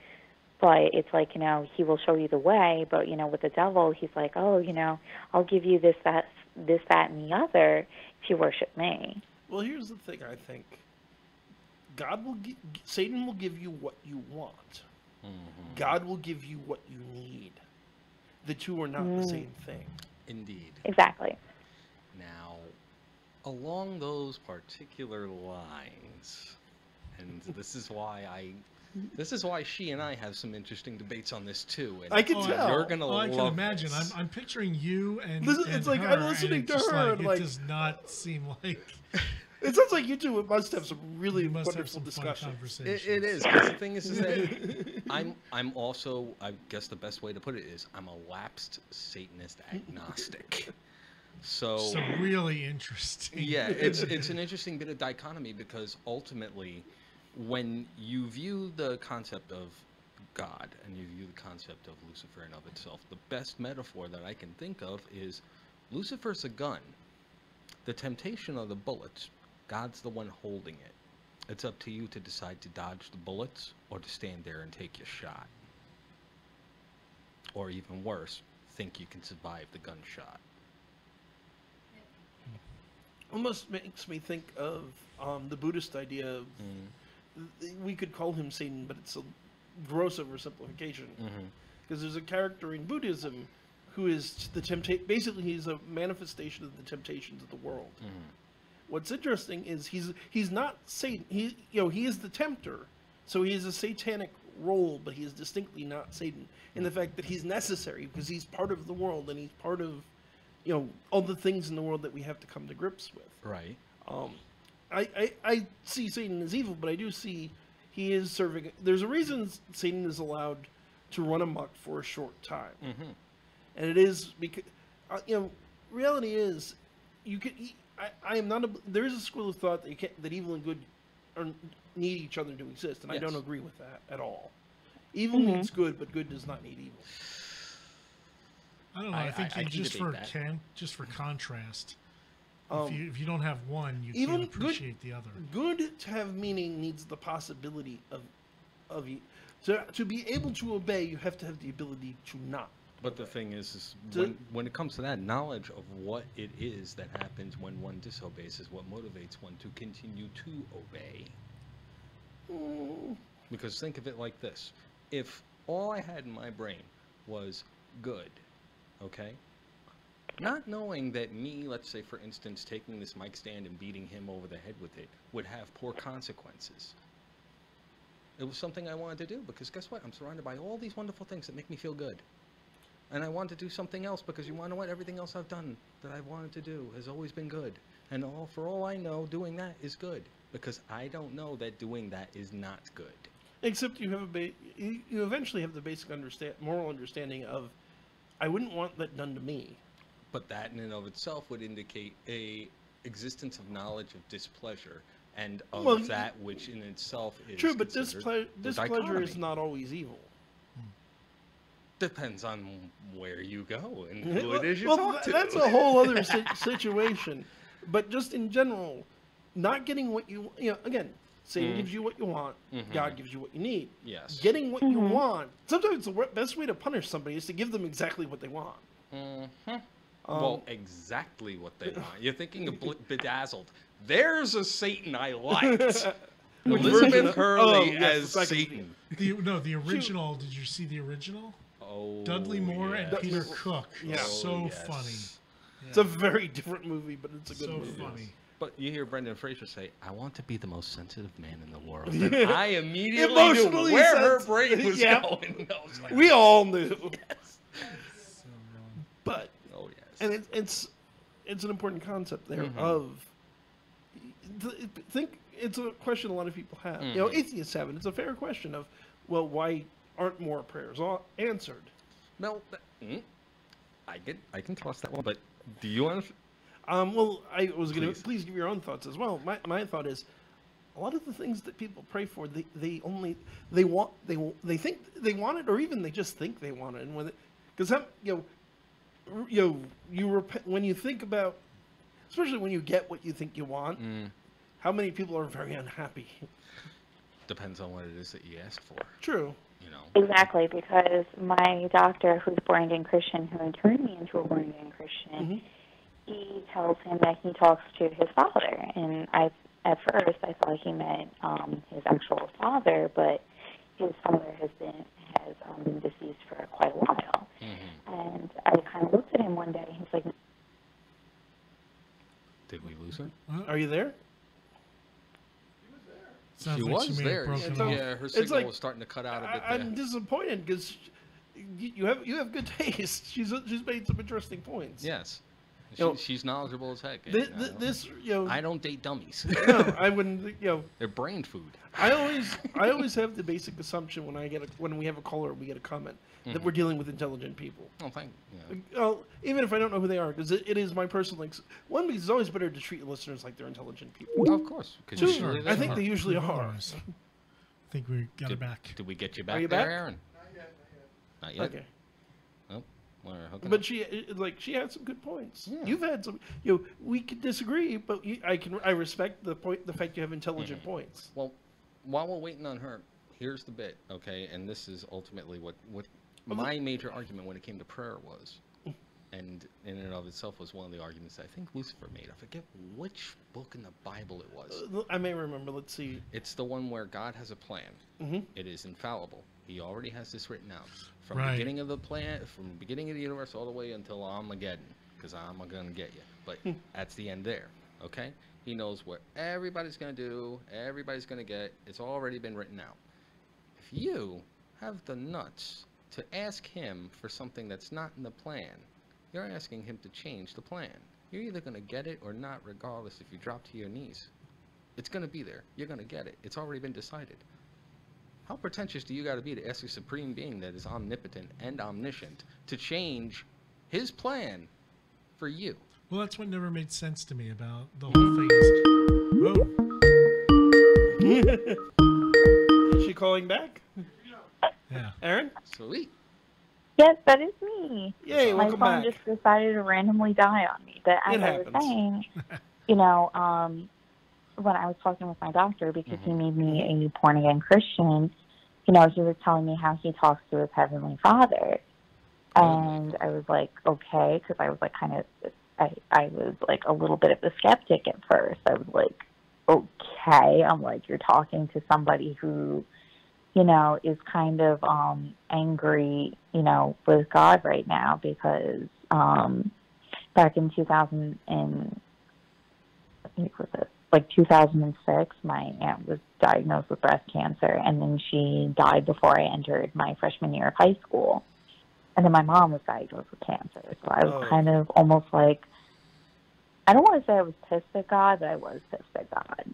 but it's like, you know, he will show you the way. But, you know, with the devil, he's like, oh, you know, I'll give you this, that, and the other if you worship me. Well, here's the thing, I think. Satan will give you what you want. God will give you what you need. The two are not the same thing. Indeed. Exactly. Now, along those particular lines, and this is why she and I have some interesting debates on this too. And I can tell. You're gonna love I can imagine. I'm picturing you and it's like her, I'm listening to her. It does not seem like. It sounds like you two must have some really wonderful discussions. It is. Because the thing is that I'm also, I guess the best way to put it is, I'm a lapsed Satanist agnostic. So really interesting. Yeah, it's an interesting bit of dichotomy, because ultimately, when you view the concept of God and you view the concept of Lucifer in of itself, the best metaphor that I can think of is Lucifer's a gun. The temptation are the bullets. God's the one holding it. It's up to you to decide to dodge the bullets or to stand there and take your shot. Or even worse, think you can survive the gunshot. Almost makes me think of the Buddhist idea of, we could call him Satan, but it's a gross oversimplification. Because there's a character in Buddhism who is basically he's a manifestation of the temptations of the world. What's interesting is he's not Satan. He is the tempter, so he has a satanic role, but he is distinctly not Satan in the fact that he's necessary because he's part of the world and he's part of all the things in the world that we have to come to grips with. Right. I see Satan as evil, but I do see he is serving. There's a reason Satan is allowed to run amok for a short time, and it is because reality is you can. I am not. There is a school of thought that evil and good need each other to exist, and I don't agree with that at all. Evil needs good, but good does not need evil. I don't know. I think just for contrast, if you don't have one, you can't appreciate the other. Good to have meaning needs the possibility of to be able to obey. You have to have the ability to not. But the thing is when it comes to that, knowledge of what it is that happens when one disobeys is what motivates one to continue to obey. Because think of it like this. If all I had in my brain was good, okay? Not knowing that me, let's say for instance, taking this mic stand and beating him over the head with it would have poor consequences. It was something I wanted to do because guess what? I'm surrounded by all these wonderful things that make me feel good. And I want to do something else because you want to know what? Everything else I've done that I've wanted to do has always been good. And for all I know, doing that is good. Because I don't know that doing that is not good. Except you have you eventually have the basic moral understanding of, I wouldn't want that done to me. But that in and of itself would indicate a existence of knowledge of displeasure and of that which in itself is true. But displeasure is not always evil. Depends on where you go and who it is you talk to. That's a whole other situation. But just in general, not getting what again, Satan gives you what you want. God gives you what you need. Yes. Getting what you want. Sometimes the best way to punish somebody is to give them exactly what they want. Well, exactly what they want. You're thinking of Bedazzled. There's a Satan I liked. Elizabeth Hurley as Satan. The original. Did you see the original? Oh, Dudley Moore and Peter Cook. Yeah. So funny. It's a very different movie, but it's a good movie. So funny. But you hear Brendan Fraser say, I want to be the most sensitive man in the world. And I immediately Emotionally knew where her brain was going. I was like, we all knew. Yes. But, oh, yes. and it's an important concept there of, think it's a question a lot of people have. Atheists have it. It's a fair question of, well, why aren't more prayers answered? No, I can toss that one, but do you want to... Well, I was going to please give your own thoughts as well. My thought is, a lot of the things that people pray for, they think they want it, or even they just think they want it, and when because when you think about, especially when you get what you think you want, how many people are very unhappy? Depends on what it is that you asked for. True. Exactly, because my doctor, who's a born-again Christian, who turned me into a born-again Christian, he tells him that he talks to his father. And at first, I thought he meant his actual father, but his father has been deceased for quite a while. And I kind of looked at him one day, and he's like... Did we lose her? Are you there? She was there. Yeah, her signal was starting to cut out a bit there. I'm disappointed because you have good taste. She's made some interesting points. Yes. She's knowledgeable as heck. I don't date dummies. No, I wouldn't. They're brain food. I always have the basic assumption when we have a caller, we get a comment that we're dealing with intelligent people. Oh, thank you. Well, even if I don't know who they are, because it is my personal one. Because it's always better to treat listeners like they're intelligent people. Of course. Two, I think they usually are. I think we got her back. Did we get you back? Are you there, back? Aaron? Not yet. Okay. Oh, but she had some good points. Yeah. You've had some. We could disagree, but I respect the fact you have intelligent points. Well, while we're waiting on her, here's the bit, okay? And this is ultimately what my major argument when it came to prayer was, and in and of itself was one of the arguments that I think Lucifer made. I forget which book in the Bible it was. I may remember. Let's see. It's the one where God has a plan. It is infallible. He already has this written out from the beginning of the plan, from the beginning of the universe all the way until Armageddon, because I'm gonna get you. But that's the end there, okay? He knows what everybody's gonna do, everybody's gonna get. It's already been written out. If you have the nuts to ask him for something that's not in the plan, You're asking him to change the plan. You're either going to get it or not, regardless if you drop to your knees. It's going to be there. You're going to get it. It's already been decided. How pretentious do you got to be to ask a supreme being that is omnipotent and omniscient to change his plan for you? Well, that's what never made sense to me about the whole thing. Is she calling back? Yeah. Aaron? Sweet. Yes, that is me. Yay, My welcome phone back. just decided to randomly die on me. But as I was saying, when I was talking with my doctor, because he made me a born-again Christian, he was telling me how he talks to his Heavenly Father. And I was like, okay, because I was like I was like a little bit of a skeptic at first. I was like, okay. I'm like, you're talking to somebody who, is kind of angry, with God right now because back in 2006, my aunt was diagnosed with breast cancer, and then she died before I entered my freshman year of high school. And then my mom was diagnosed with cancer. So I was kind of almost like, I don't want to say I was pissed at God, but I was pissed at God.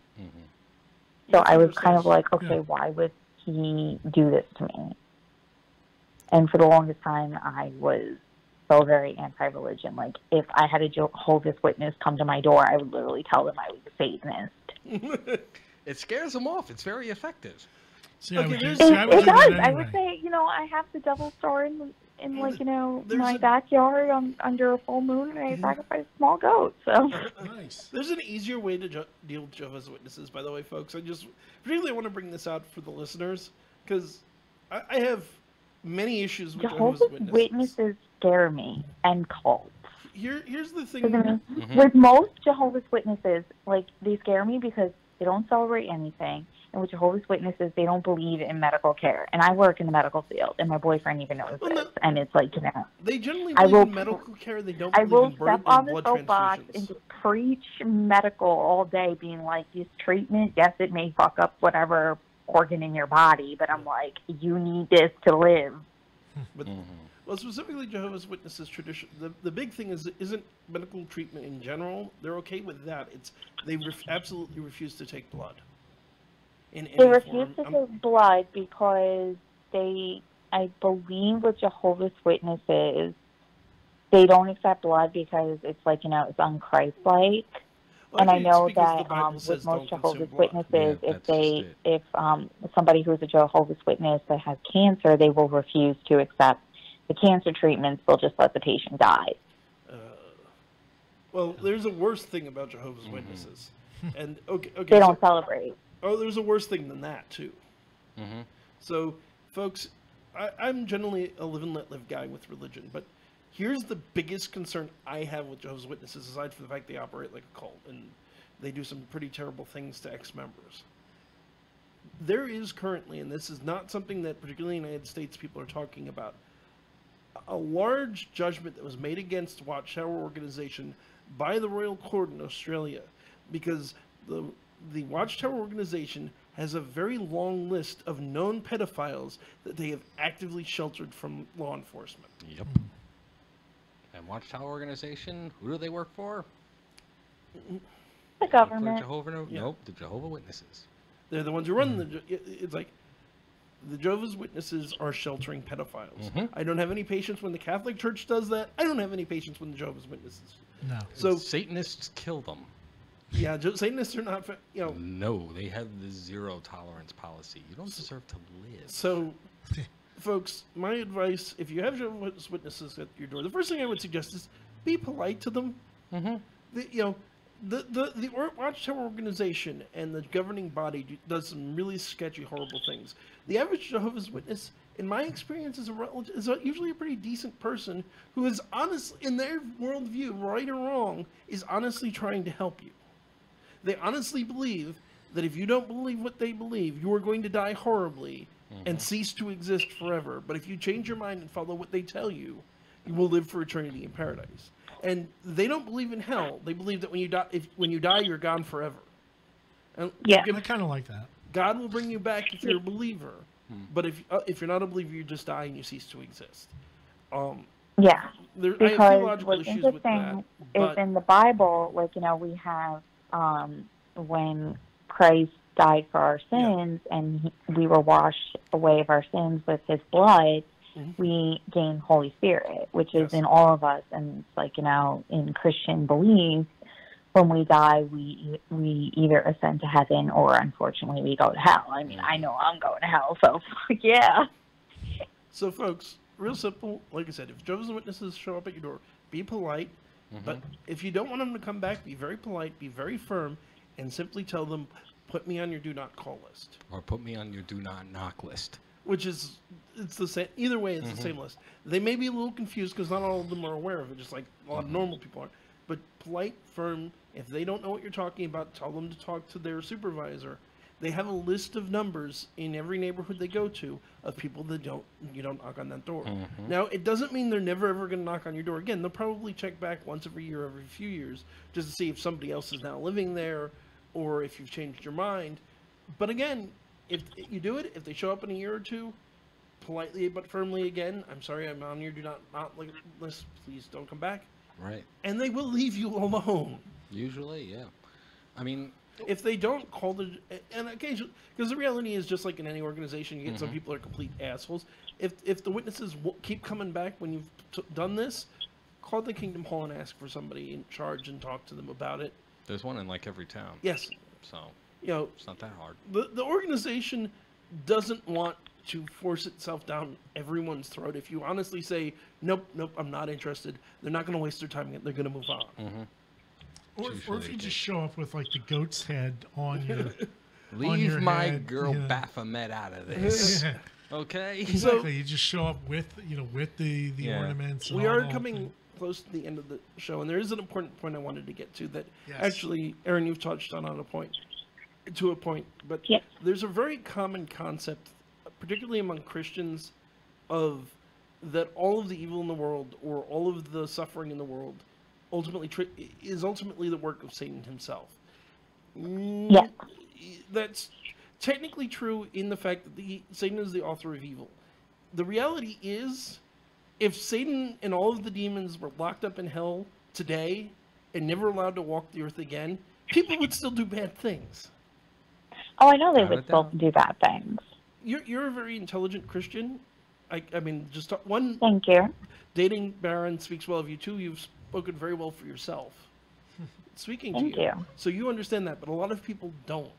So I was kind of like, okay, why would he do this to me? And for the longest time, I was so very anti-religion. Like, if I had a Jehovah's Witness come to my door, I would literally tell them I was a Satanist. It scares them off. It's very effective. See, Okay, it does. anyway. I I would say, I have the devil's store in my backyard under a full moon, and I sacrifice a small goat. So nice. There's an easier way to deal with Jehovah's Witnesses, by the way, folks. I just really want to bring this out for the listeners because I have many issues with Jehovah's Witnesses scare me, and cults. Here's the thing. With most Jehovah's Witnesses, like, they scare me because they don't celebrate anything. And with Jehovah's Witnesses, they don't believe in medical care. And I work in the medical field, and my boyfriend even knows this. And it's like, they generally believe in medical care. They don't believe in blood transfusions. I will step on the soapbox and just preach medical all day, being like, this treatment, yes, it may fuck up whatever organ in your body, but I'm like, you need this to live. But, well, specifically Jehovah's Witnesses tradition, the big thing isn't medical treatment in general. They're okay with that. They absolutely refuse to take blood. They refuse to take blood because I believe with Jehovah's Witnesses, they don't accept blood because it's like, it's un-Christ-like. Well, and I know that with most Jehovah's Witnesses, if somebody who's a Jehovah's Witness that has cancer, they will refuse to accept the cancer treatments. They'll just let the patient die. Well, there's a worse thing about Jehovah's Witnesses, and they don't celebrate. Oh, there's a worse thing than that too. So, folks, I'm generally a live and let live guy with religion, but here's the biggest concern I have with Jehovah's Witnesses, aside from the fact they operate like a cult and they do some pretty terrible things to ex-members. There is currently, and this is not something that particularly in the United States people are talking about, a large judgment that was made against Watchtower Organization by the Royal Court in Australia, because the Watchtower Organization has a very long list of known pedophiles that they have actively sheltered from law enforcement. Yep. And Watchtower Organization, who do they work for? The government. Nope, the Jehovah's Witnesses. They're the ones who run it's like the Jehovah's Witnesses are sheltering pedophiles. I don't have any patience when the Catholic Church does that. I don't have any patience when the Jehovah's Witnesses. No. So Satanists kill them. Yeah, Satanists are not, No, they have the zero tolerance policy. You don't deserve to live. So, folks, my advice, if you have Jehovah's Witnesses at your door, the first thing I would suggest is be polite to them. The Watchtower Organization and the governing body does some really sketchy, horrible things. The average Jehovah's Witness, in my experience, is usually a pretty decent person who is honestly, in their worldview, right or wrong, is honestly trying to help you. They honestly believe that if you don't believe what they believe, you are going to die horribly and cease to exist forever. But if you change your mind and follow what they tell you, you will live for eternity in paradise. And they don't believe in hell. They believe that when you die, you're gone forever. And I kind of like that. God will bring you back if you're a believer. But if you're not a believer, you just die and you cease to exist. Yeah. I have Because theological what's issues with that. interesting is in the Bible, like, we have when Christ died for our sins and we were washed away of our sins with his blood, we gain Holy Spirit, which is in all of us. And it's like, in Christian belief, when we die, we either ascend to heaven or, unfortunately, we go to hell. I mean, I know I'm going to hell, so yeah. So, folks, real simple. Like I said, if Jehovah's Witnesses show up at your door, be polite. But if you don't want them to come back, be very polite, be very firm, and simply tell them, put me on your do not call list. Or put me on your do not knock list. Which is, it's the same. Either way, it's the same list. They may be a little confused because not all of them are aware of it, just like a lot of normal people are. But polite, firm. If they don't know what you're talking about, tell them to talk to their supervisor. They have a list of numbers in every neighborhood they go to of people that you don't knock on that door. Now, it doesn't mean they're never ever going to knock on your door again. They'll probably check back once every year, every few years, just to see if somebody else is now living there or if you've changed your mind. But again, if you do it, if they show up in a year or two, politely but firmly again, I'm sorry, I'm on your do not list, please don't come back. Right. And they will leave you alone. Usually, yeah. I mean, if they don't call and occasionally, because the reality is, just like in any organization, you get some people are complete assholes. If the witnesses keep coming back when you've done this, call the Kingdom Hall and ask for somebody in charge and talk to them about it. There's one in like every town. Yes. So, it's not that hard. The organization doesn't want to force itself down everyone's throat. If you honestly say, nope, I'm not interested, they're not going to waste their time. They're going to move on. Or if you just show up with like the goat's head on your leave my head, girl Baphomet out of this. Okay. Exactly. You just show up with with the ornaments. We are coming close to the end of the show, and there is an important point I wanted to get to that actually, Aaron, you've touched on a point, but there's a very common concept, particularly among Christians, of that all of the evil in the world or all of the suffering in the world is ultimately the work of Satan himself. That's technically true in the fact that Satan is the author of evil. The reality is, if Satan and all of the demons were locked up in hell today and never allowed to walk the earth again, people would still do bad things. Oh, I know they would still do bad things. You're a very intelligent Christian. I mean, just one. Thank you. Dating Baron speaks well of you too. You've spoken very well for yourself. Speaking Thank to you. you. So you understand that, but a lot of people don't.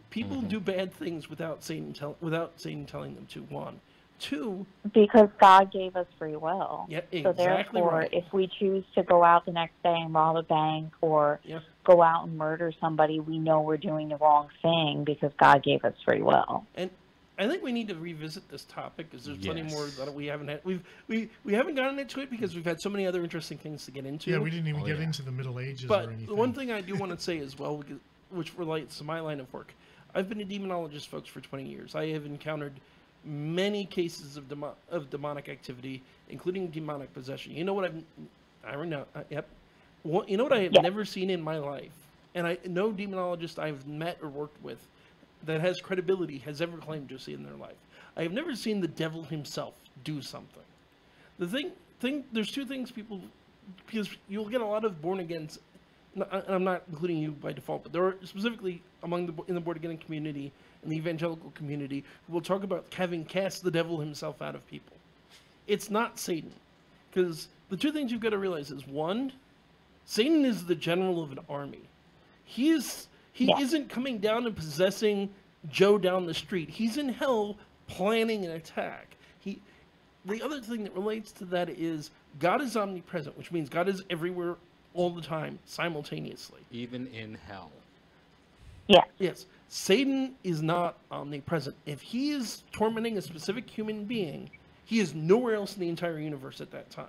People do bad things without Satan telling them to. One. Two. Because God gave us free will. Yeah, exactly. So therefore, right. if we choose to go out the next day and rob a bank or go out and murder somebody, we know we're doing the wrong thing because God gave us free will. And I think we need to revisit this topic because there's plenty more that we haven't had. We haven't gotten into it because we've had so many other interesting things to get into. Yeah, we didn't even get into the Middle Ages but or anything. The one thing I do want to say as well, which relates to my line of work, I've been a demonologist, folks, for 20 years. I have encountered many cases of demonic activity, including demonic possession. You know what you know what I have never seen in my life, and no demonologist I've met or worked with that has credibility has ever claimed to see in their life. I have never seen the devil himself do something. The thing there's two things because you'll get a lot of born agains, and I'm not including you by default, but there are specifically in the born again community and the evangelical community who will talk about having cast the devil himself out of people. It's not Satan, because the two things you've got to realize is, one, Satan is the general of an army. He isn't coming down and possessing Joe down the street. He's in hell planning an attack. The other thing that relates to that is God is omnipresent, which means God is everywhere all the time, simultaneously. Even in hell. Yeah. Yes. Satan is not omnipresent. If he is tormenting a specific human being, he is nowhere else in the entire universe at that time.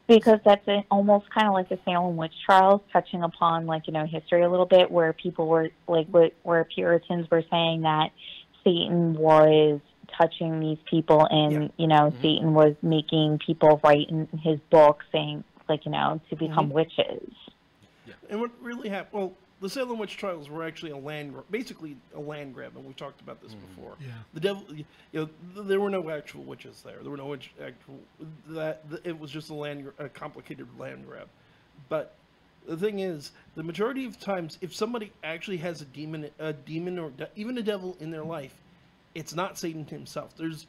Because that's almost kind of like the Salem witch trials, touching upon history a little bit, where people were where Puritans were saying that Satan was touching these people, and Satan was making people write in his book saying to become witches. Yeah. And what really happened? Well, the Salem witch trials were actually basically a land grab, and we talked about this before. Yeah. The devil, there were no actual witches there. There were no it was just a complicated land grab. But the thing is, the majority of times, if somebody actually has a demon or even a devil in their life, it's not Satan himself. There's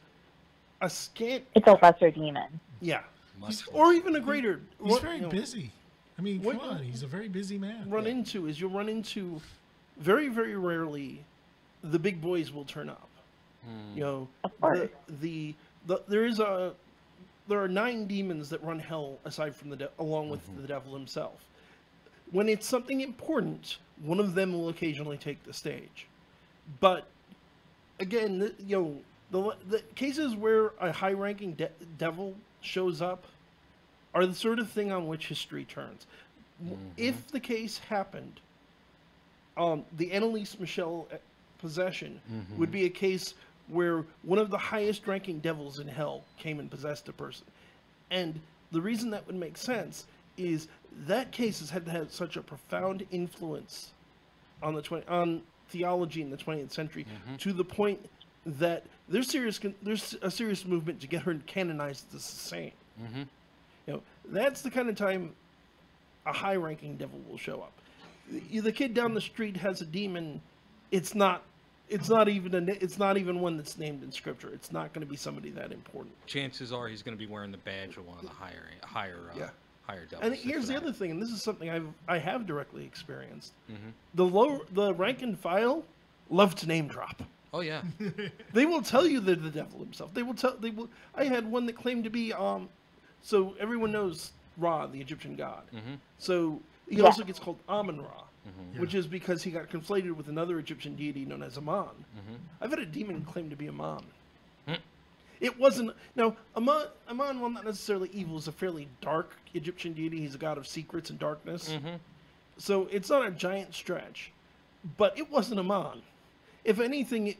a scant. It's a lesser demon. Yeah. Or even a greater. He's very busy. I mean, come on, he's a very busy man. You'll run into very, very rarely the big boys will turn up. Of course. There are 9 demons that run hell aside from along with the devil himself. When it's something important, one of them will occasionally take the stage. But again, the cases where a high-ranking devil shows up are the sort of thing on which history turns. If the case happened, the Annalise Michel possession would be a case where one of the highest-ranking devils in hell came and possessed a person. And the reason that would make sense is that case has had to have such a profound influence on theology in the 20th century to the point that there's a serious movement to get her canonized as a saint. That's the kind of time a high-ranking devil will show up. The kid down the street has a demon. It's not even one that's named in Scripture. It's not going to be somebody that important. Chances are he's going to be wearing the badge of one of the higher devils. And here's the other thing, and this is something I have directly experienced. The rank and file love to name drop. Oh yeah. They will tell you they're the devil himself. I had one that claimed to be so everyone knows Ra, the Egyptian god. So he also gets called Amun-Ra, which is because he got conflated with another Egyptian deity known as Amun. I've had a demon claim to be Amun. It wasn't. Now, Amun, while not necessarily evil, is a fairly dark Egyptian deity. He's a god of secrets and darkness. So it's not a giant stretch. But it wasn't Amun. If anything,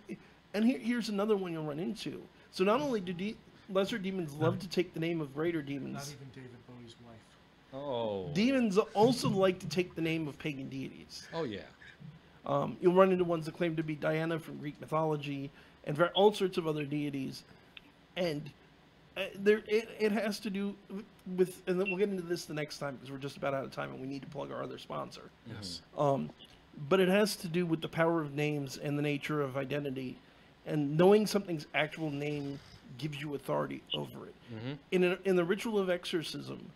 and here's another one you'll run into. So not only do lesser demons love to take the name of greater demons. Not even David Bowie's wife. Oh. Demons also like to take the name of pagan deities. Oh yeah. You'll run into ones that claim to be Diana from Greek mythology and all sorts of other deities. And it has to do with, and we'll get into this the next time because we're just about out of time and we need to plug our other sponsor. Yes. But it has to do with the power of names and the nature of identity. And knowing something's actual name gives you authority over it. In the ritual of exorcism,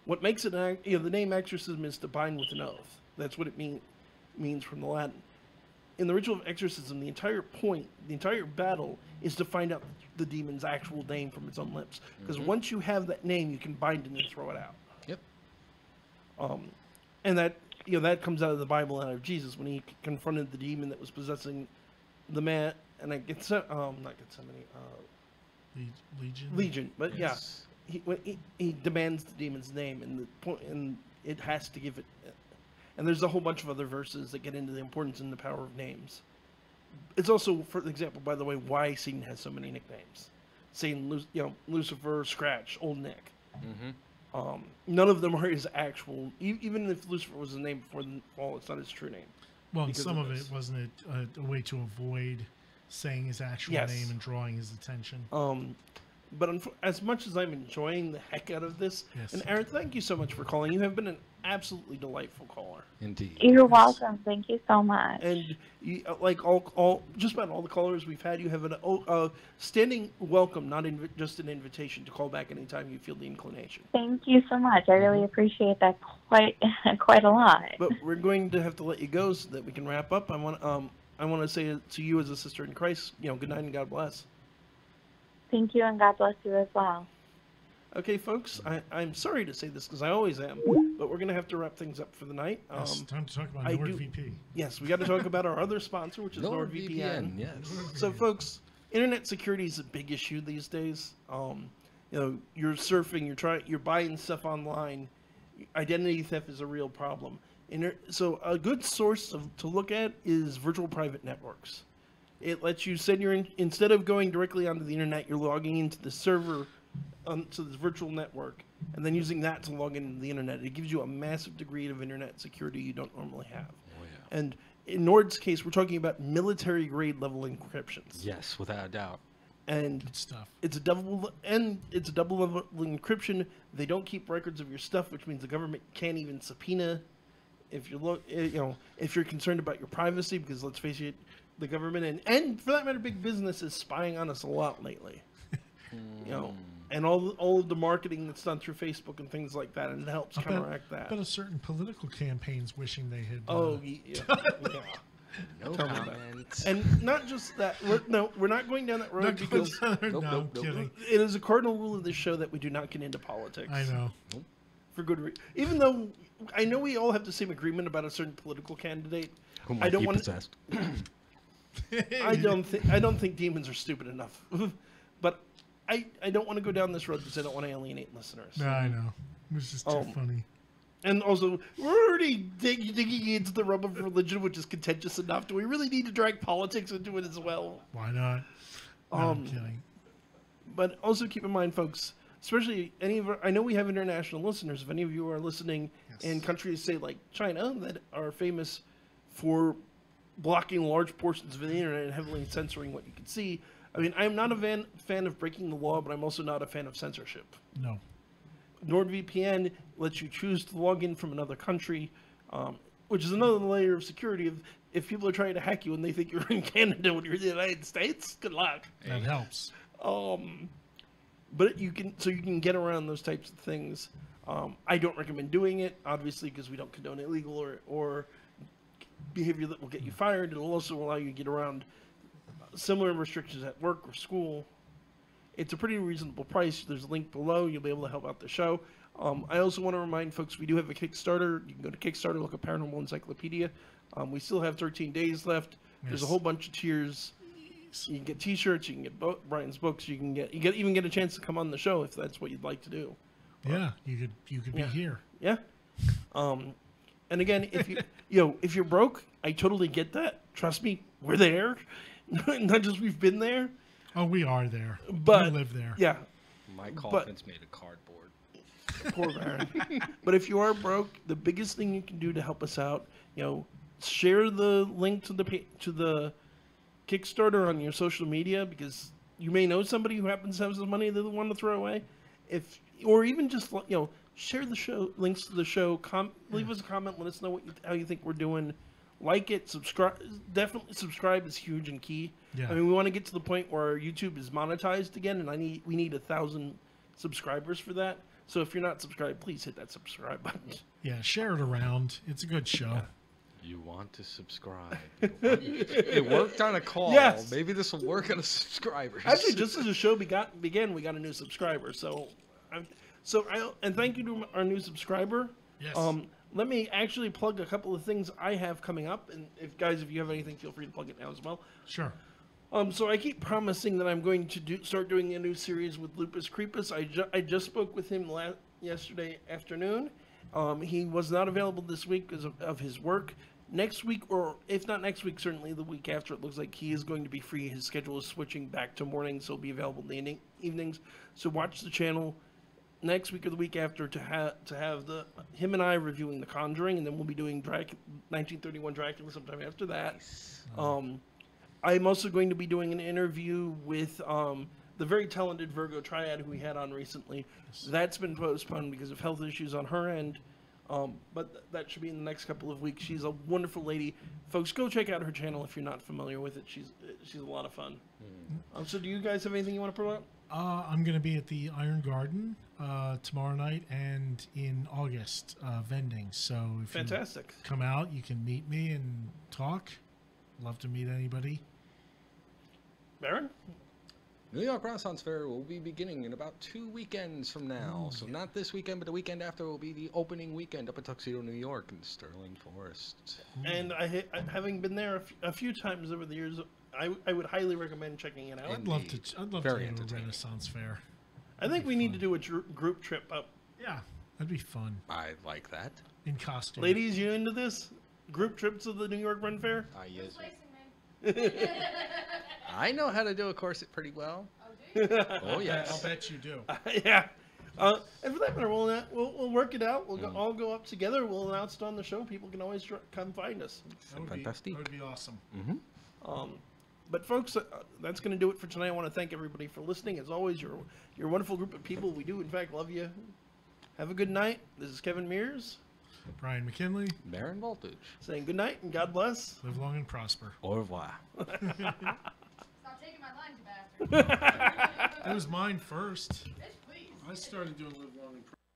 what makes it, the name exorcism is to bind with an oath. That's what it means from the Latin. In the ritual of exorcism, the entire battle is to find out the demon's actual name from its own lips. Because once you have that name, you can bind it and throw it out. Yep. And that comes out of the Bible and out of Jesus when he confronted the demon that was possessing the man. And not Gethsemane. Legion. But yes. He demands the demon's name, and it has to give it. And there's a whole bunch of other verses that get into the importance and the power of names. It's also, for example, by the way, why Satan has so many nicknames. Satan, Lucifer, Scratch, Old Nick. None of them are his actual. Even if Lucifer was his name before the fall, it's not his true name. Well, and some of it wasn't a way to avoid saying his actual name and drawing his attention. But as much as I'm enjoying the heck out of this, and Aaron, thank you so much for calling. You have been an absolutely delightful caller. Indeed. You're welcome. Thank you so much. And like just about all the callers we've had, you have a standing welcome, not just an invitation to call back anytime you feel the inclination. Thank you so much. I really appreciate that quite a lot. But we're going to have to let you go so that we can wrap up. I want to say to you as a sister in Christ, good night and God bless. Thank you, and God bless you as well. Okay, folks, I'm sorry to say this because I always am, but we're going to have to wrap things up for the night. Yes, time to talk about NordVPN. Yes, we got to talk about our other sponsor, which is NordVPN. Yes. So, folks, internet security is a big issue these days. You're surfing, you're buying stuff online. Identity theft is a real problem. So, a good source to look at is virtual private networks. It lets you send instead of going directly onto the internet, you're logging into the server, to this virtual network, and then using that to log into the internet. It gives you a massive degree of internet security you don't normally have. And in Nord's case, we're talking about military grade level encryptions. Yes, without a doubt. And Good stuff. it's a double level encryption. They don't keep records of your stuff, which means the government can't even subpoena if if you're concerned about your privacy, because let's face it, the government and for that matter, big business is spying on us a lot lately. And all of the marketing that's done through Facebook and things like that, and it helps counteract that. But a certain political campaigns wishing they had. Yeah. No comments. And not just that. We're not going down that road because no, I'm kidding. it is a cardinal rule of this show that we do not get into politics. I know. For good reason. Even though I know we all have the same agreement about a certain political candidate, Who I don't want possessed. I don't think demons are stupid enough. But I don't want to go down this road because I don't want to alienate listeners. No, I know. It was just too funny. And also, we're already digging into the realm of religion, which is contentious enough. Do we really need to drag politics into it as well? Why not? No, I'm kidding. But also keep in mind, folks, especially I know we have international listeners. If any of you are listening in countries, say like China, that are famous for blocking large portions of the internet and heavily censoring what you can see. I mean, I'm not a fan of breaking the law, but I'm also not a fan of censorship. No. NordVPN lets you choose to log in from another country, which is another layer of security. If people are trying to hack you and they think you're in Canada when you're in the United States, good luck. That helps. But you can get around those types of things. I don't recommend doing it, obviously, because we don't condone illegal or behavior that will get you fired. It'll also allow you to get around similar restrictions at work or school. It's a pretty reasonable price. There's a link below. You'll be able to help out the show. I also want to remind folks we do have a Kickstarter. You can go to Kickstarter, look at Paranormal Encyclopedia. We still have 13 days left. Yes. There's a whole bunch of tiers. You can get T-shirts. You can get Brian's books. You can even get a chance to come on the show if that's what you'd like to do. Yeah, you could be here. Yeah. And again, if you're broke, I totally get that. Trust me, we're there. Not just we've been there. Oh, we are there. But we live there. Yeah. My coffin's made of cardboard. Poor Baron. But if you are broke, the biggest thing you can do to help us out, share the link to the Kickstarter on your social media, because you may know somebody who happens to have some money they want to throw away. Or even just share the show, links to the show. Leave us a comment. Let us know how you think we're doing. Like it, subscribe. Definitely subscribe is huge and key. Yeah. I mean, we want to get to the point where YouTube is monetized again, and we need 1,000 subscribers for that. So if you're not subscribed, please hit that subscribe button. Yeah, share it around. It's a good show. Yeah. You want to subscribe. It worked on a call. Yes. Maybe this will work on a subscribers. Actually, just as the show began, we got a new subscriber. And thank you to our new subscriber. Yes. Let me actually plug a couple of things I have coming up, and if you have anything, feel free to plug it now as well. Sure. So I keep promising that I'm going to start doing a new series with Lupus Creepus. I just spoke with him yesterday afternoon. He was not available this week because of his work. Next week, or if not next week, certainly the week after, it looks like he is going to be free. His schedule is switching back to mornings, so he'll be available in the evenings. So watch the channel next week or the week after to have him and I reviewing The Conjuring, and then we'll be doing 1931 Dracula sometime after that. Nice. I'm also going to be doing an interview with the very talented Virgo Triad who we had on recently. That's been postponed because of health issues on her end, but that should be in the next couple of weeks. She's a wonderful lady. Folks, go check out her channel if you're not familiar with it. She's a lot of fun. So do you guys have anything you want to promote? I'm going to be at the Iron Garden tomorrow night and in August vending. So if Fantastic. you come out, you can meet me and talk. Love to meet anybody. Baron? New York Renaissance Fair will be beginning in about 2 weekends from now. So not this weekend, but the weekend after will be the opening weekend up at Tuxedo, New York in Sterling Forest. And having been there a few times over the years, I would highly recommend checking it out. I'd love to go to a Renaissance Fair. I think we need to do a group trip up. Yeah, that'd be fun. I like that. In costume. Ladies, you into this? Group trips to the New York Ren Fair? Yes. I know how to do a corset pretty well. Oh, yes. I'll bet you do. Yeah. And for that matter, we'll work it out. We'll all go up together. We'll announce it on the show. People can always come find us. That would be awesome. But folks, that's going to do it for tonight. I want to thank everybody for listening. As always, you're a wonderful group of people. We do, in fact, love you. Have a good night. This is Kevin Mears. Brian McKinley. Baron Voltage. Saying good night and God bless. Live long and prosper. Au revoir. Stop taking my line, you bastard. It was mine first. Bitch, please. I started doing live long and prosper.